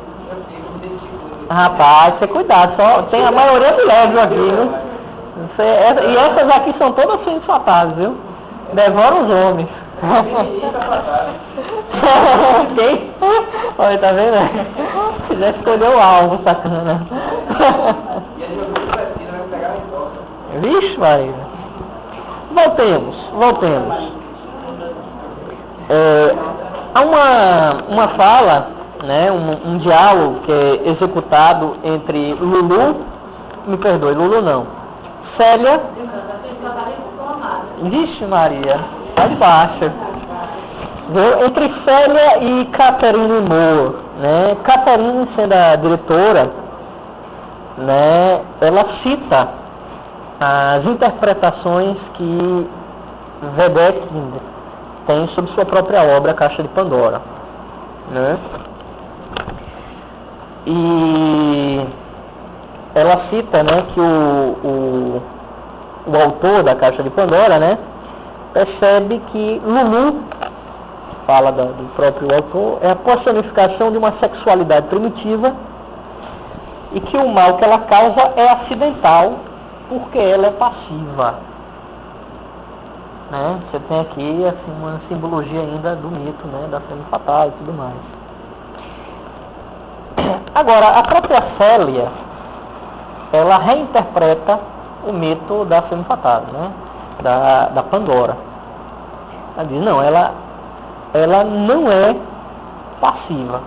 Rapaz, tem cuidado, só tem a maioria mulher, viu, aqui, viu? E essas aqui são todas fins fatais, viu? Devoram os homens. Quem? Olha, tá vendo? Já escolheu o alvo, sacana. E aí, meu filho vai pegar em volta. Vixe, Maria. Voltemos. Há uma fala, né, um diálogo que é executado entre Lulu não, Célia, vixe Maria, tá de baixa, viu? Entre Célia e Catherine Moore, né? Catherine, sendo a diretora, né, ela cita as interpretações que Vedek tem sobre sua própria obra, Caixa de Pandora, né? E ela cita, né, que o autor da Caixa de Pandora, né, percebe que Lulu, fala do próprio autor, é a personificação de uma sexualidade primitiva e que o mal que ela causa é acidental porque ela é passiva, né? Você tem aqui assim, uma simbologia ainda do mito, né, da femme fatal e tudo mais. Agora, a própria Célia, ela reinterpreta o mito da femme fatal, né, da Pandora. Ela diz, não, ela não é passiva,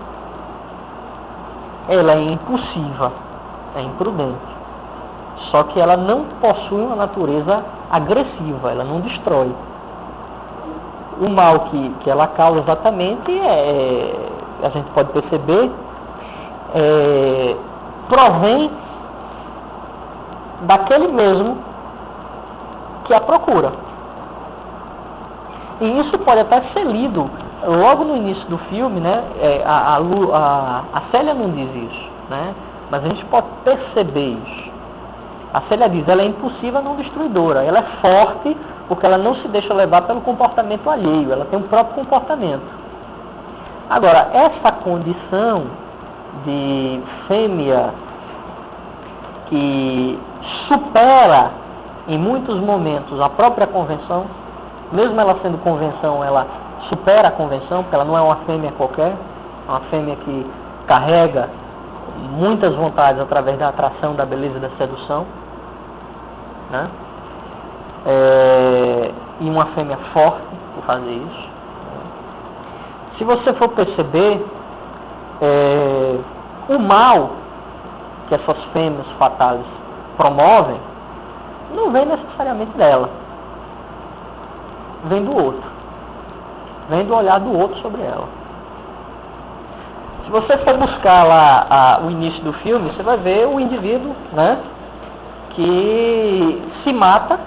ela é impulsiva, é imprudente. Só que ela não possui uma natureza agressiva, ela não destrói. O mal que ela causa exatamente a gente pode perceber, provém daquele mesmo que a procura. E isso pode até ser lido logo no início do filme, né? A Célia não diz isso, né? Mas a gente pode perceber isso. A Célia diz, ela é impulsiva, não destruidora. Ela é forte porque ela não se deixa levar pelo comportamento alheio. Ela tem um próprio comportamento. Agora, essa condição de fêmea que supera em muitos momentos a própria convenção, mesmo ela sendo convenção, ela supera a convenção, porque ela não é uma fêmea qualquer, é uma fêmea que carrega muitas vontades através da atração, da beleza e da sedução, né? E uma fêmea forte por fazer isso. Se você for perceber, o mal que essas fêmeas fatales promovem, não vem necessariamente dela. Vem do outro. Vem do olhar do outro sobre ela. Se você for buscar lá o início do filme, você vai ver o indivíduo, né, que se mata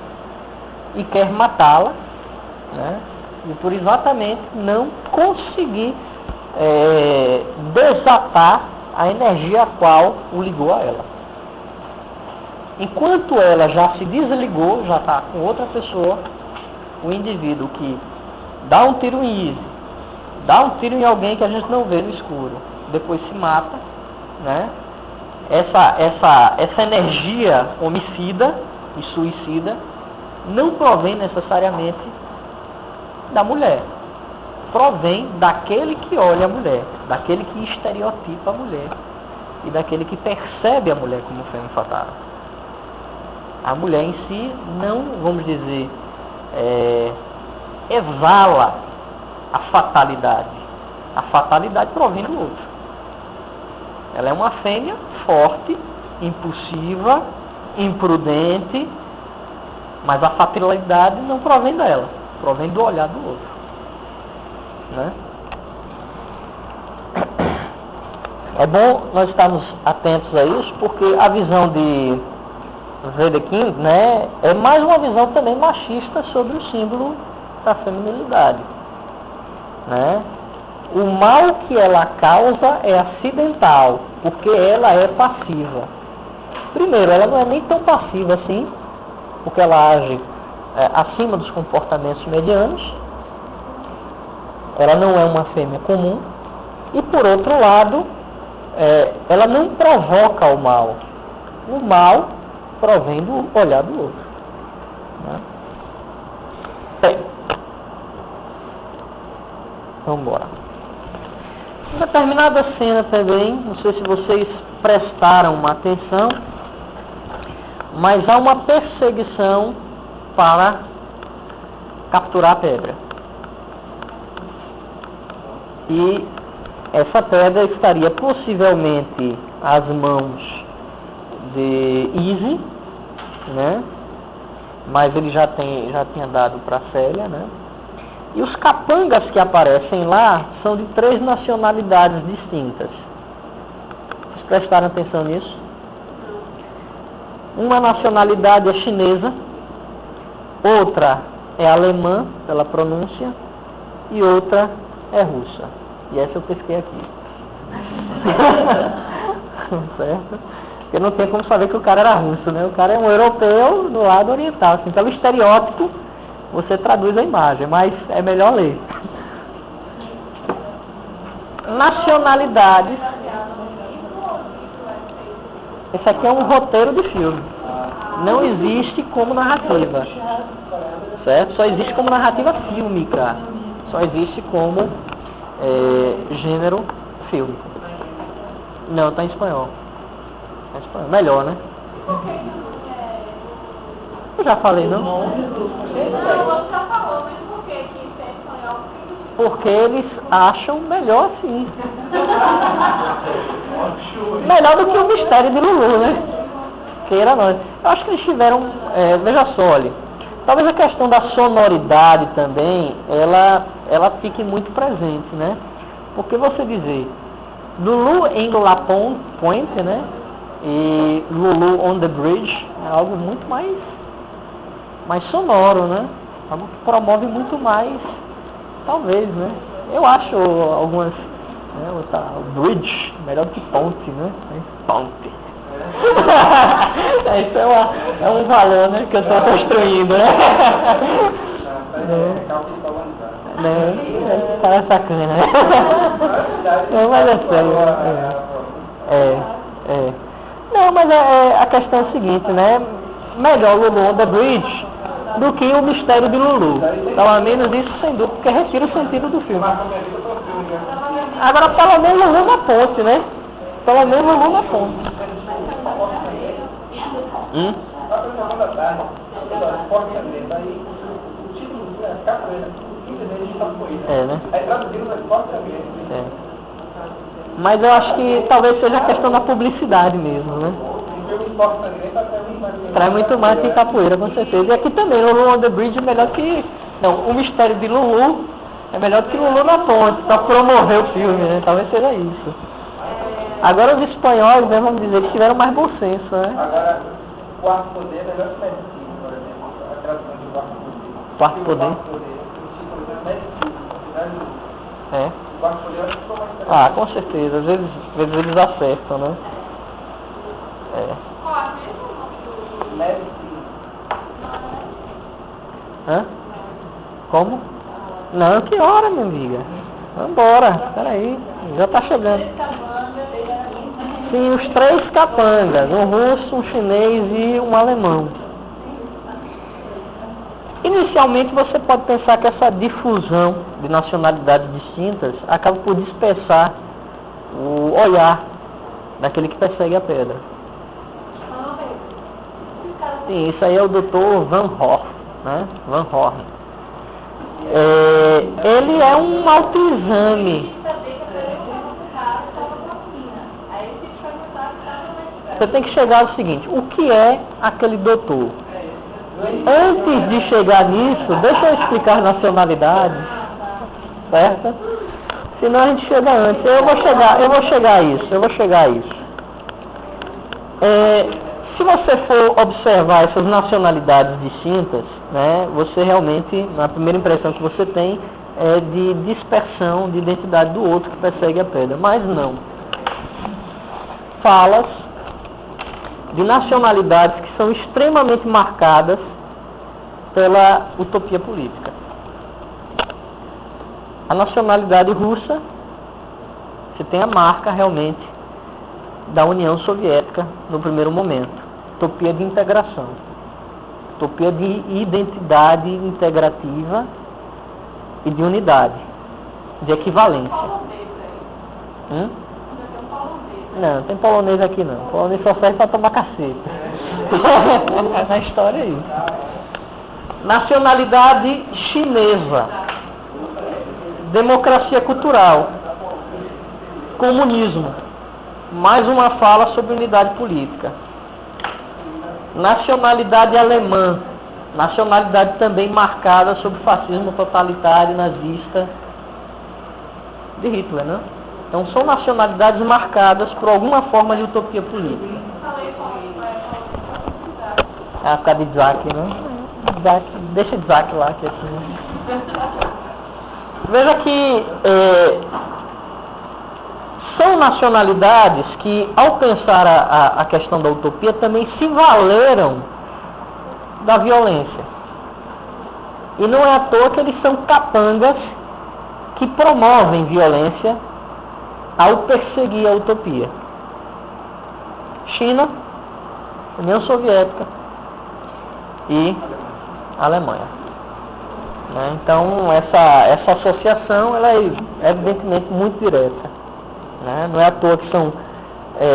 e quer matá-la, né, e por exatamente não conseguir desatar a energia a qual o ligou a ela. Enquanto ela já se desligou, já está com outra pessoa, o indivíduo que dá um tiro em Izzy, dá um tiro em alguém que a gente não vê no escuro, depois se mata, né? Essa energia homicida e suicida não provém necessariamente da mulher. Provém daquele que olha a mulher, daquele que estereotipa a mulher e daquele que percebe a mulher como fêmea fatal. A mulher em si não, vamos dizer, exala a fatalidade. A fatalidade provém do outro. Ela é uma fêmea forte, impulsiva, imprudente, mas a fatalidade não provém dela, provém do olhar do outro. Né? É bom nós estarmos atentos a isso, porque a visão de Wedekind, né, é mais uma visão também machista sobre o símbolo da feminilidade. Né? O mal que ela causa é acidental, porque ela é passiva. Primeiro, ela não é nem tão passiva assim, porque ela age acima dos comportamentos medianos. Ela não é uma fêmea comum. E por outro lado, ela não provoca o mal. O mal provém do olhar do outro. Né? Bem, vamos embora. Em determinada cena também, não sei se vocês prestaram uma atenção, mas há uma perseguição para capturar a pedra. E essa pedra estaria possivelmente às mãos de Izzy, né? Mas ele já tinha dado para Célia, né? E os capangas que aparecem lá são de 3 nacionalidades distintas. Vocês prestaram atenção nisso? Uma nacionalidade é chinesa, outra é alemã, pela pronúncia, e outra é russa. E essa eu pesquei aqui. Certo? Porque não tem como saber que o cara era russo, né? O cara é um europeu do lado oriental. Assim, pelo estereótipo, você traduz a imagem, mas é melhor ler. Nacionalidades. Esse aqui é um roteiro de filme. Não existe como narrativa. Certo? Só existe como narrativa fílmica. Só existe como gênero fílmico. Não, está em espanhol. Tá em espanhol. Melhor, né? Eu já falei, não? Não, você já falou, mas por que isso é espanhol? Porque eles acham melhor assim. Melhor do que o mistério de Lulu, né? Queira nós. Eu acho que eles tiveram... veja só, olha. Talvez a questão da sonoridade também, ela fique muito presente, né? Porque você dizer Lulu em La Pointe, né? E Lulu on the Bridge é algo muito mais sonoro, né? Algo que promove muito mais, talvez, né? Eu acho algumas, né? O bridge melhor do que ponte, né? Ponte. Isso é um valor, né? Que eu estou construindo, né? Tá sacana, né? Não, mas é sério. Não, mas a questão é a seguinte, né? Melhor Lulu on the Bridge do que o mistério de Lulu. Então, ao menos isso, sem dúvida, porque retira o sentido do filme. Agora, pelo menos Lulu na ponte, né? Pelo menos Lulu na ponte. É, né? Mas eu acho que talvez seja a questão da publicidade mesmo, né? Traz muito mais que capoeira, com certeza. E aqui também, Lulu on the Bridge é melhor que... Não, o mistério de Lulu é melhor que Lulu na ponte, para promover o filme, né? Talvez seja isso. Agora os espanhóis, né, vamos dizer, que tiveram mais bom senso, né? Agora, o quarto poder é melhor que Medicina, por exemplo. A tradução de quarto poder. Quarto poder? O título é Medicina, É. o quarto poder eu acho que ficou mais interessante. Ah, com certeza. Às vezes eles acertam, né? É. Medicina. Hã? Como? Não, que hora, minha amiga? Vambora, peraí, já tá chegando. Sim, os 3 capangas, um russo, um chinês e um alemão. Inicialmente você pode pensar que essa difusão de nacionalidades distintas acaba por dispersar o olhar daquele que persegue a pedra. Sim, isso aí é o Dr. Van Horn, né? Van Horn. Ele é um autoexame. Você tem que chegar ao seguinte: o que é aquele doutor? Antes de chegar nisso, deixa eu explicar as nacionalidades, certo? Senão a gente chega antes. Eu vou chegar a isso. Se você for observar essas nacionalidades distintas, né, você realmente, na primeira impressão que você tem, é de dispersão de identidade do outro que persegue a pedra. Mas não. Falas de nacionalidades que são extremamente marcadas pela utopia política. A nacionalidade russa, você tem a marca realmente da União Soviética no primeiro momento. Utopia de integração. Utopia de identidade integrativa e de unidade, de equivalência. Não tem polonês aqui não. Polonês só serve para tomar cacete. Na história aí. Nacionalidade chinesa. Democracia cultural. Comunismo. Mais uma fala sobre unidade política. Nacionalidade alemã. Nacionalidade também marcada sobre fascismo totalitário nazista de Hitler, né? Então são nacionalidades marcadas por alguma forma de utopia política. Ah, por causa de Isaac, né? Deixa Isaac lá, que assim. Veja que são nacionalidades que, ao pensar a questão da utopia, também se valeram da violência. E não é à toa que eles são capangas que promovem violência ao perseguir a utopia. China, União Soviética e Alemanha. Né? Então, essa associação ela é evidentemente muito direta. Né? Não é à toa que são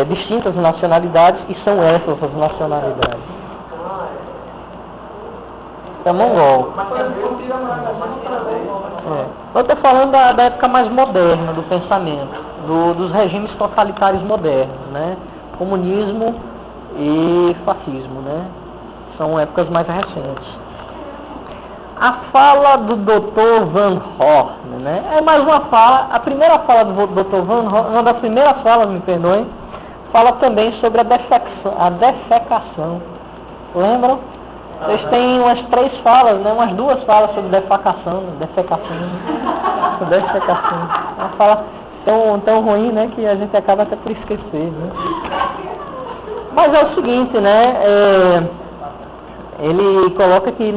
distintas nacionalidades e são essas as nacionalidades. É mongol. Eu estou falando da época mais moderna do pensamento, dos regimes totalitários modernos, né? Comunismo e fascismo, né? São épocas mais recentes. A fala do Dr. Van Horn, né? É mais uma fala. A primeira fala do Dr. Van Horn, uma das primeiras falas, me perdoem, fala também sobre a defecação. Lembram? Vocês têm umas 3 falas, né? Umas 2 falas sobre defecação. É uma fala tão ruim, né? Que a gente acaba até por esquecer, né? Mas é o seguinte, né? Ele coloca que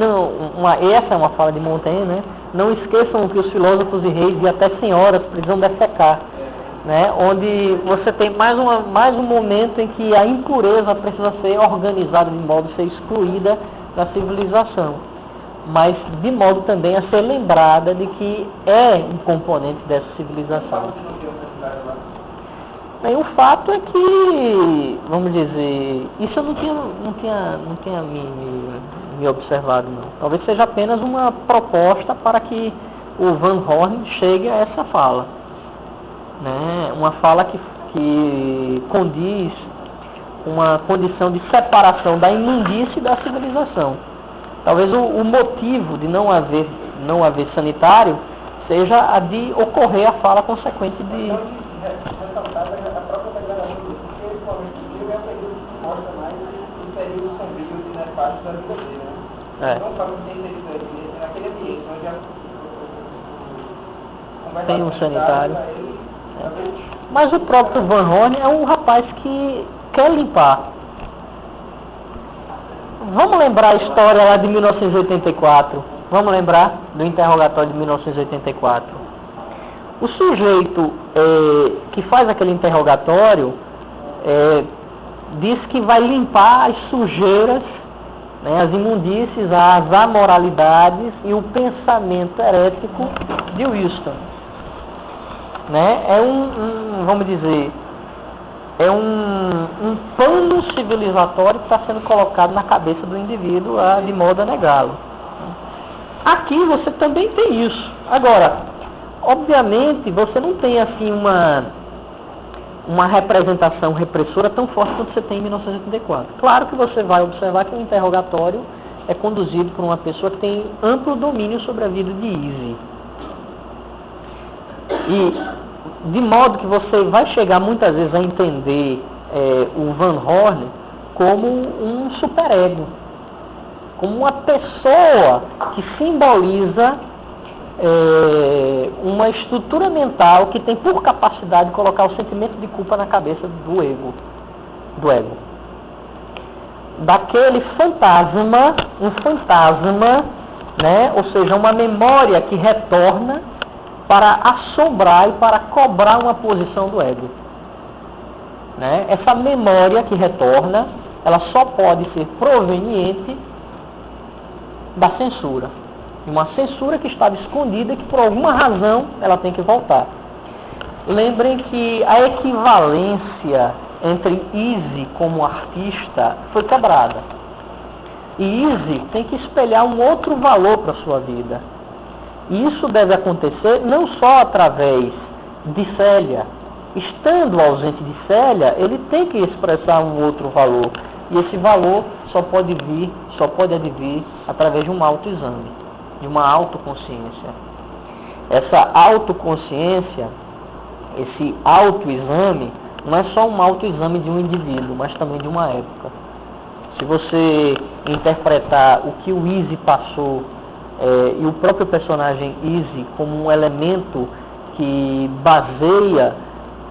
essa é uma fala de Montaigne, né? Não esqueçam que os filósofos e reis de até senhoras precisam defecar, né? Onde você tem mais um momento em que a impureza precisa ser organizada de modo a ser excluída da civilização, mas de modo também a ser lembrada de que é um componente dessa civilização. Bem, o fato é que, vamos dizer, isso eu não tinha me observado, não. Talvez seja apenas uma proposta para que o Van Horn chegue a essa fala. né? Uma fala que condiz uma condição de separação da imundície da civilização. Talvez o motivo de não haver sanitário seja a de ocorrer a fala consequente de... Ressaltada a própria degradação do porque esse momento do livro é um período que mostra mais o período sombrio e nefasto da vida dele, né? Então, para você entender isso, naquele ambiente onde tem um sanitário. Mas o próprio Van Horn é um rapaz que quer limpar. Vamos lembrar a história lá de 1984. Vamos lembrar do interrogatório de 1984. O sujeito que faz aquele interrogatório diz que vai limpar as sujeiras, né, as imundícies, as amoralidades e o pensamento herético de Wilson. Né? Vamos dizer, é um pano civilizatório que está sendo colocado na cabeça do indivíduo de modo a negá-lo. Aqui você também tem isso. Agora, obviamente, você não tem assim uma representação repressora tão forte quanto você tem em 1984. Claro que você vai observar que o interrogatório é conduzido por uma pessoa que tem amplo domínio sobre a vida de Easy. E de modo que você vai chegar muitas vezes a entender o Van Horn como um superego, como uma pessoa que simboliza uma estrutura mental que tem por capacidade de colocar o sentimento de culpa na cabeça do ego. Daquele fantasma, um fantasma, né? Ou seja, uma memória que retorna para assombrar e para cobrar uma posição do ego. Né? Essa memória que retorna, ela só pode ser proveniente da censura. Uma censura que estava escondida e que por alguma razão ela tem que voltar. Lembrem que a equivalência entre Easy como artista foi quebrada. E Easy tem que espelhar um outro valor para a sua vida. E isso deve acontecer não só através de Célia. Estando ausente de Célia, ele tem que expressar um outro valor. E esse valor só pode advir através de um autoexame, de uma autoconsciência. Essa autoconsciência, esse autoexame, não é só um autoexame de um indivíduo, mas também de uma época. Se você interpretar o que o Easy passou e o próprio personagem Easy como um elemento que baseia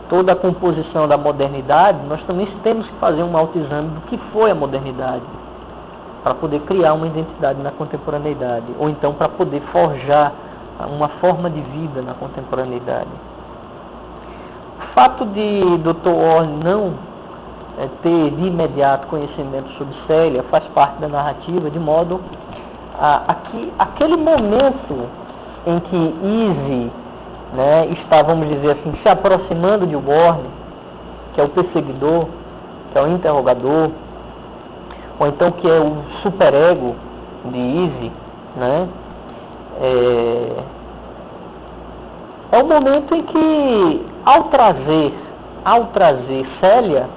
toda a composição da modernidade, nós também temos que fazer um autoexame do que foi a modernidade, para poder criar uma identidade na contemporaneidade, ou então para poder forjar uma forma de vida na contemporaneidade. O fato de Dr. Horn não ter de imediato conhecimento sobre Célia faz parte da narrativa, de modo aquele momento em que Easy, né, está, vamos dizer assim, se aproximando de Warren, que é o perseguidor, que é o interrogador, ou então que é o superego de Easy, né, é o momento em que, ao trazer Célia,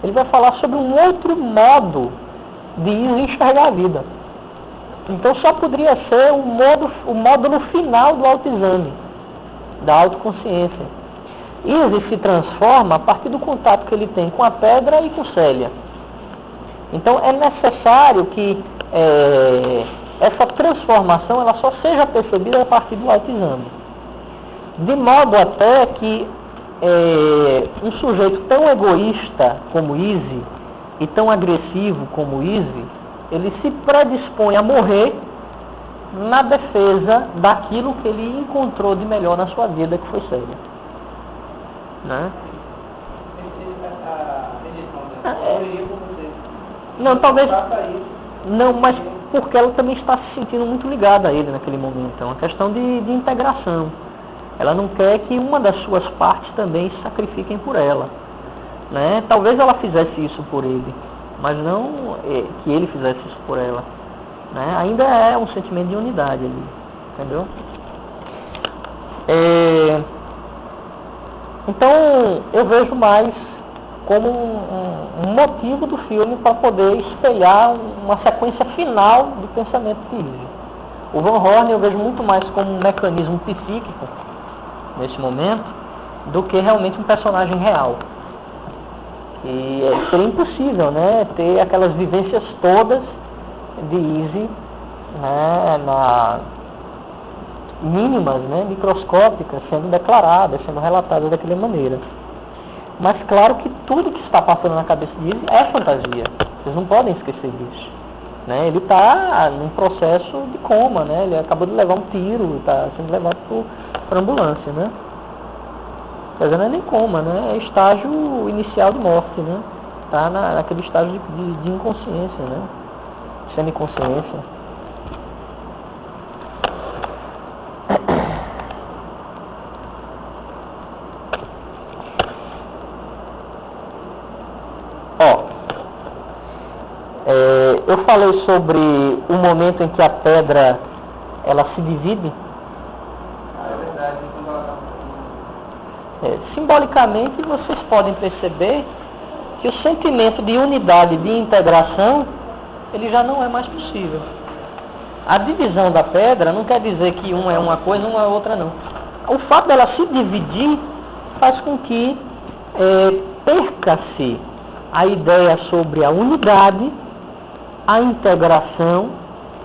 ele vai falar sobre um outro modo de Easy enxergar a vida. Então só poderia ser o módulo final do autoexame, da autoconsciência. Easy se transforma a partir do contato que ele tem com a pedra e com Célia. Então é necessário que essa transformação ela só seja percebida a partir do autoexame. De modo até que um sujeito tão egoísta como Easy e tão agressivo como Easy, ele se predispõe a morrer na defesa daquilo que ele encontrou de melhor na sua vida, que foi Célia. Né? Não, talvez... Não, mas porque ela também está se sentindo muito ligada a ele naquele momento. É uma questão de integração. Ela não quer que uma das suas partes também se sacrifiquem por ela. Né? Talvez ela fizesse isso por ele, mas não que ele fizesse isso por ela. Né? Ainda é um sentimento de unidade ali, entendeu? Então, eu vejo mais como um motivo do filme para poder espelhar uma sequência final do pensamento de Easy. O Van Horn eu vejo muito mais como um mecanismo psíquico, nesse momento, do que realmente um personagem real. E seria impossível, né, ter aquelas vivências todas de Easy, né, mínimas, né, microscópicas, sendo declaradas, sendo relatadas daquela maneira. Mas claro que tudo que está passando na cabeça de Easy é fantasia. Vocês não podem esquecer disso. Né? Ele está num processo de coma, né? Ele acabou de levar um tiro, está sendo levado para ambulância, né? Quer dizer, não é nem coma, né? É estágio inicial de morte, né? Está naquele estágio de inconsciência, né? Semiconsciência. Eu falei sobre o momento em que a pedra ela se divide. É verdade. Simbolicamente, vocês podem perceber que o sentimento de unidade, de integração, ele já não é mais possível. A divisão da pedra não quer dizer que uma é uma coisa, uma é outra não. O fato dela se dividir faz com que perca-se a ideia sobre a unidade, a integração.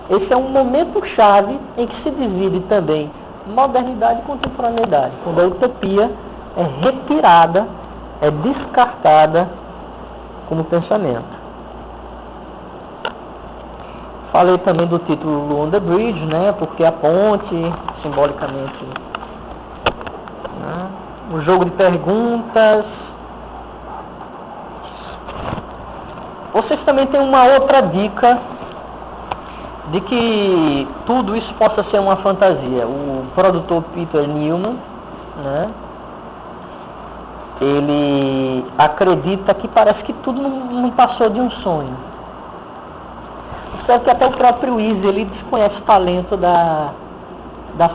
Esse é um momento-chave em que se divide também modernidade e contemporaneidade, quando a utopia é retirada, é descartada como pensamento. Falei também do título On the Bridge, né, porque a ponte, simbolicamente, né, o jogo de perguntas. Vocês também têm uma outra dica de que tudo isso possa ser uma fantasia. O produtor Peter Newman, né, ele acredita que parece que tudo não passou de um sonho. Observe que até o próprio Easy, ele desconhece o talento da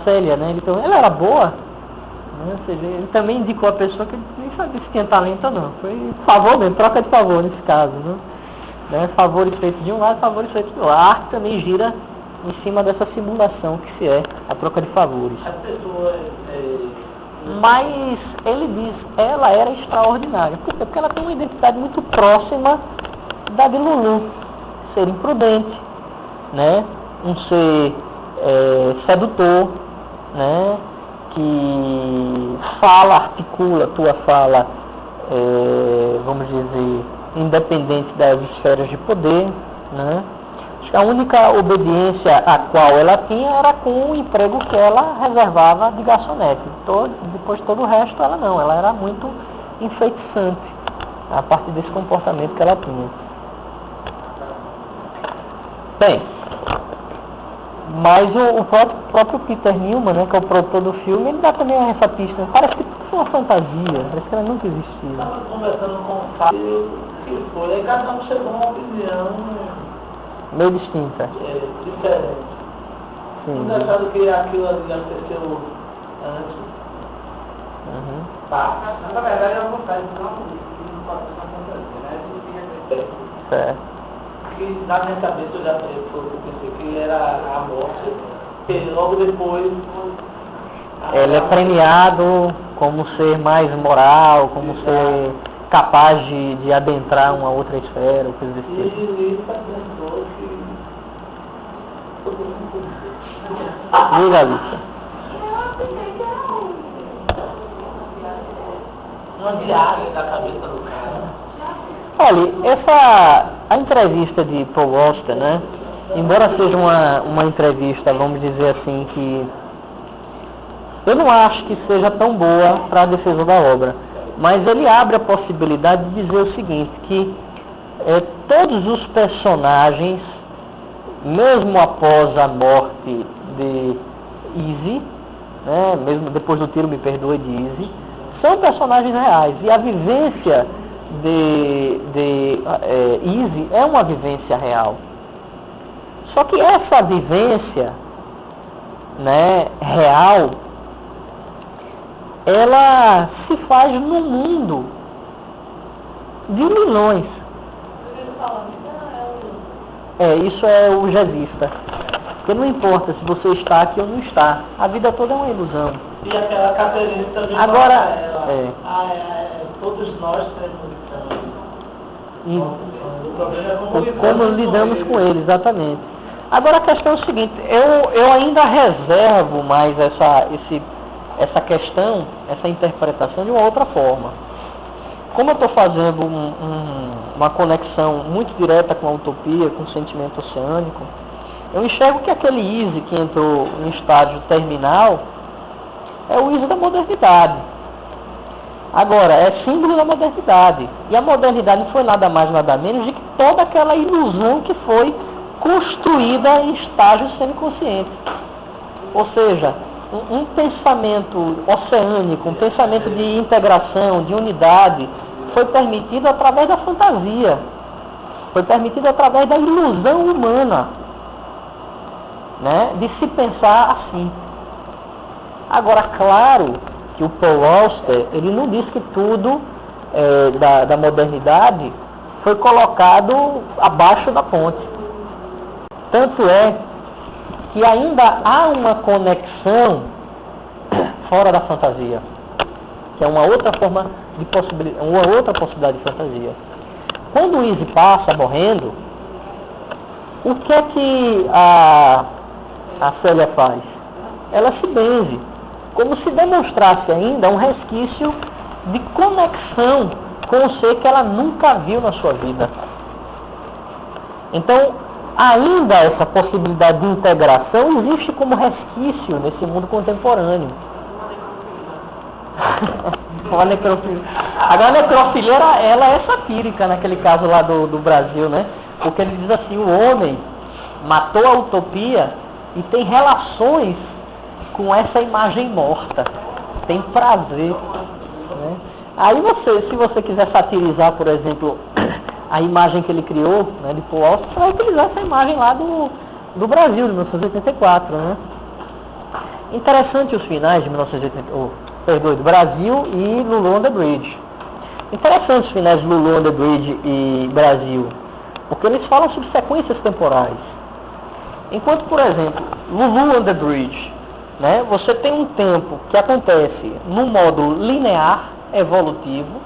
Célia, né? Ela era boa, né? Ou seja, ele também indicou a pessoa que nem sabia se tinha talento ou não. Foi favor mesmo, troca de favor nesse caso, né? Favores feitos de um lado, favores feitos do outro. A arte também gira em cima dessa simulação que se é a troca de favores. A pessoa Mas ele diz, ela era extraordinária. Por quê? Porque ela tem uma identidade muito próxima da de Lulu. Ser imprudente, né? Um ser sedutor, né? Que fala, articula tua fala, vamos dizer, independente das esferas de poder, né? Acho que a única obediência a qual ela tinha era com o emprego que ela reservava de garçonete. Depois todo o resto ela não, ela era muito enfeitiçante a partir desse comportamento que ela tinha. Bem, mas o próprio Peter Newman, né, que é o produtor do filme, ele dá também essa pista. Parece que foi uma fantasia, parece que ela nunca existiu. Estava conversando com o Fábio, que foi, aí cada um chegou a uma opinião Meio distinta. diferente. Sim. Um achando que aquilo ali aconteceu antes. Uhum. Tá. Na verdade, é uma vontade de não pode ser uma fantasia, né? A gente fica Certo. Que na minha cabeça eu já pensei que era a morte, e logo depois. Ele é premiado como ser mais moral, como ser capaz de adentrar uma outra esfera, coisa desse E tipo. ele pensou que. Diga, Alicia. Uma viagem da cabeça do cara. Olha, a entrevista de Paul Auster, né? Embora seja uma entrevista, vamos dizer assim, que eu não acho que seja tão boa para a defesa da obra, mas ele abre a possibilidade de dizer o seguinte, que todos os personagens, mesmo após a morte de Easy, né, mesmo depois do tiro, me perdoe, de Easy, são personagens reais, e a vivência de Easy é uma vivência real. Só que essa vivência, né, real, ela se faz no mundo de ilusões. Isso é o jazzista. Porque não importa se você está aqui ou não está. A vida toda é uma ilusão. E aquela Caterine também agora, fala todos nós temos o problema é como lidamos com ele, exatamente. Agora a questão é o seguinte, eu ainda reservo mais essa questão, essa interpretação de uma outra forma. Como eu estou fazendo uma conexão muito direta com a utopia, com o sentimento oceânico, eu enxergo que aquele Easy que entrou em estágio terminal é o Easy da modernidade. Agora, é símbolo da modernidade. E a modernidade não foi nada mais, nada menos de que toda aquela ilusão que foi construída em estágios semiconscientes. Ou seja, um pensamento oceânico, um pensamento de integração, de unidade, foi permitido através da fantasia. Foi permitido através da ilusão humana, né, de se pensar assim. Agora, claro que o Paul Auster, ele não diz que tudo da modernidade foi colocado abaixo da ponte. Tanto é que ainda há uma conexão fora da fantasia, que é uma outra forma de uma outra possibilidade de fantasia. Quando o Easy passa morrendo, o que é que a Célia faz? Ela se benze, como se demonstrasse ainda um resquício de conexão com o ser que ela nunca viu na sua vida. Então, ainda essa possibilidade de integração existe como resquício nesse mundo contemporâneo. Agora a necrofilia ela é satírica naquele caso lá do Brasil, né? Porque ele diz assim, o homem matou a utopia e tem relações com essa imagem morta, tem prazer, né? Aí se você quiser satirizar, por exemplo, a imagem que ele criou, né, de Paul Auster, você vai utilizar essa imagem lá do Brasil, de 1984, né? Interessante os finais de 1984, do Brasil e Lulu on the Bridge. Interessante os finais de Lulu on the Bridge e Brasil, porque eles falam sobre sequências temporais. Enquanto, por exemplo, Lulu on the Bridge, né, você tem um tempo que acontece no módulo linear evolutivo,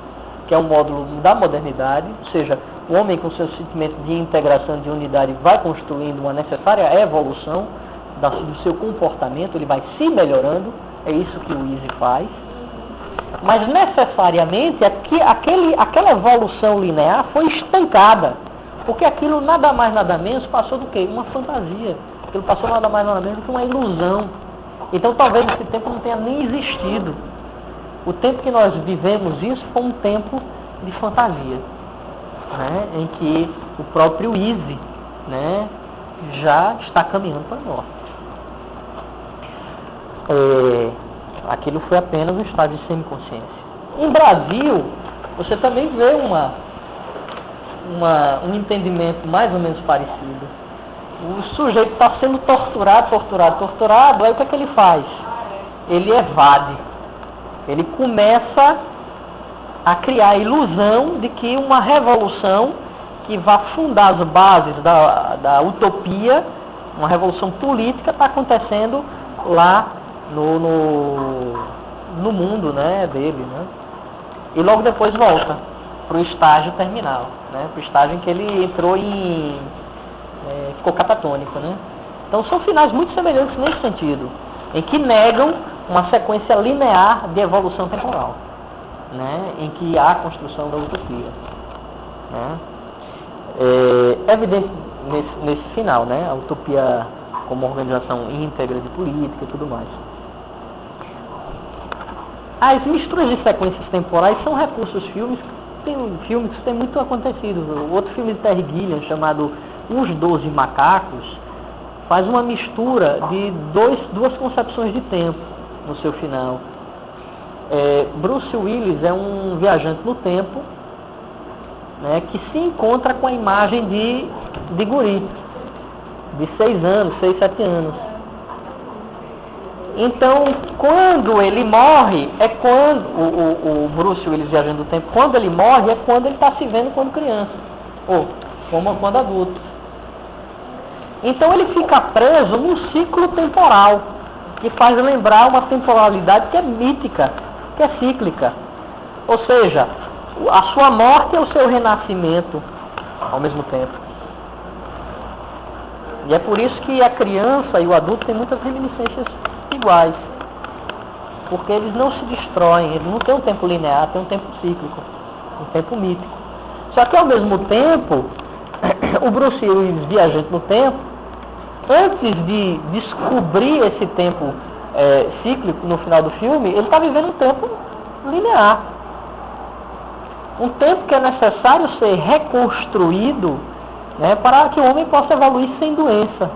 que é um módulo da modernidade, ou seja, o homem com seu sentimento de integração, de unidade, vai construindo uma necessária evolução do seu comportamento, ele vai se melhorando, é isso que o Easy faz. Mas necessariamente aquela evolução linear foi estancada, porque aquilo nada mais nada menos passou do que? Uma fantasia. Aquilo passou nada mais nada menos do que uma ilusão. Então talvez esse tempo não tenha nem existido. O tempo que nós vivemos isso foi um tempo de fantasia, né, em que o próprio Easy, né, já está caminhando para a morte. Aquilo foi apenas um estado de semiconsciência. Em Brasil, você também vê um entendimento mais ou menos parecido. O sujeito está sendo torturado, aí o que é que ele faz? Ele evade. Ele começa a criar a ilusão de que uma revolução que vai fundar as bases da utopia, uma revolução política, está acontecendo lá no mundo, né, dele, né? E logo depois volta para o estágio terminal, né, para o estágio em que ele entrou ficou catatônico, né? Então são finais muito semelhantes nesse sentido, em que negam uma sequência linear de evolução temporal, né, em que há a construção da utopia, né? É evidente nesse final, né, a utopia como organização íntegra de política e tudo mais. As misturas de sequências temporais são recursos fílmicos que tem muito acontecido. O outro filme de Terry Gilliam, chamado Os 12 Macacos, faz uma mistura de duas concepções de tempo no seu final. Bruce Willis é um viajante no tempo, né, que se encontra com a imagem de guri, de 6 anos, 6, 7 anos. Então, quando ele morre, é quando o Bruce Willis viajando no tempo, quando ele morre, é quando ele está se vendo quando criança, ou como quando adulto. Então ele fica preso num ciclo temporal, que faz lembrar uma temporalidade que é mítica, que é cíclica. Ou seja, a sua morte é o seu renascimento ao mesmo tempo. E é por isso que a criança e o adulto têm muitas reminiscências iguais. Porque eles não se destroem, eles não têm um tempo linear, têm um tempo cíclico, um tempo mítico. Só que ao mesmo tempo, o Bruce Willis, viajante no tempo, antes de descobrir esse tempo cíclico no final do filme, ele está vivendo um tempo linear. Um tempo que é necessário ser reconstruído, né, para que o homem possa evoluir sem doença,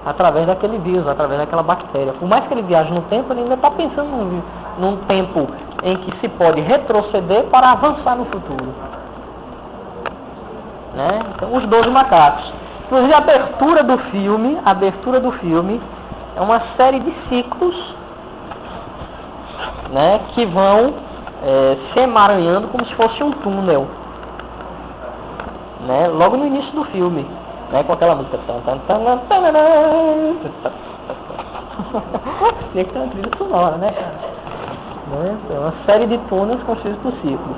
através daquele vírus, através daquela bactéria. Por mais que ele viaje no tempo, ele ainda está pensando num tempo em que se pode retroceder para avançar no futuro. Né? Então, os 12 macacos. Inclusive, a abertura do filme é uma série de ciclos, né, que vão se emaranhando como se fosse um túnel, né, logo no início do filme, né, com aquela música. Tinha que ter uma trilha sonora, né, cara? Né? É uma série de túneis construídos por ciclos.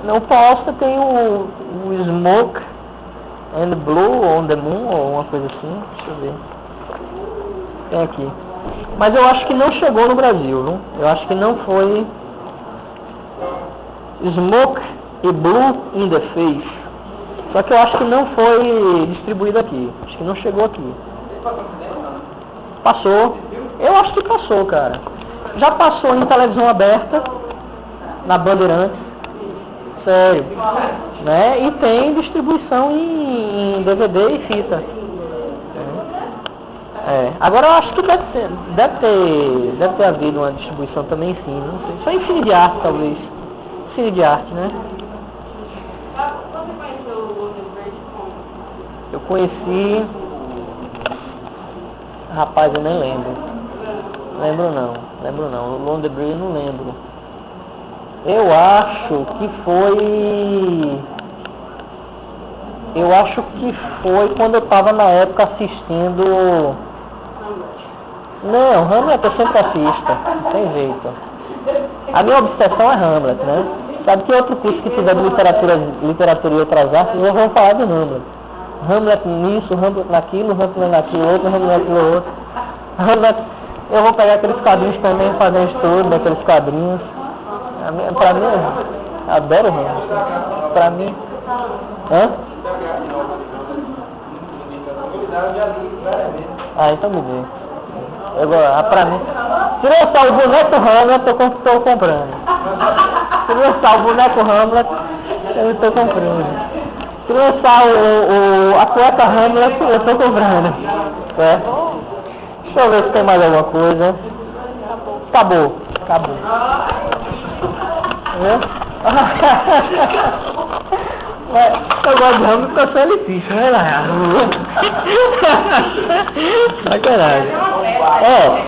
Não posta, tem o Smoke and Blue on the Moon, ou uma coisa assim, deixa eu ver. Tem aqui. Mas eu acho que não chegou no Brasil, viu? Eu acho que não foi Smoke e Blue in the Face. Só que eu acho que não foi distribuído aqui. Acho que não chegou aqui. Passou. Eu acho que passou, cara. Já passou em televisão aberta, na Bandeirantes. Sério. Né? E tem distribuição em DVD e fita. Agora eu acho que deve ter havido uma distribuição também em cine, não sei. Só em cine de arte, talvez. Cine de arte, né? Você conheceu o Goldenberg como? Eu conheci... Rapaz, eu nem lembro. Lembro não. O Londerbridge eu não lembro. Eu acho que foi quando eu estava na época assistindo... Não, Hamlet eu sempre assisto, não tem jeito. A minha obsessão é Hamlet, né? Sabe que outro curso que tiver de literatura e outras artes, eu vou falar de Hamlet. Hamlet nisso, Hamlet naquilo, Hamlet naquilo outro, Hamlet naquilo outro. Hamlet, eu vou pegar aqueles quadrinhos também, fazer um estudo daqueles quadrinhos. Pra mim, eu adoro Hamlet. Pra mim... Hã? Então me vê. Pra mim, se lançar o boneco Hamlet, eu estou comprando. Se lançar o boneco Hamlet, eu estou comprando. Se lançar a cueca Hamlet, eu estou comprando. Deixa eu ver se tem mais alguma coisa. Acabou. Eu gosto de Hamlet porque eu sou elitista, né, Laia? Sacanagem.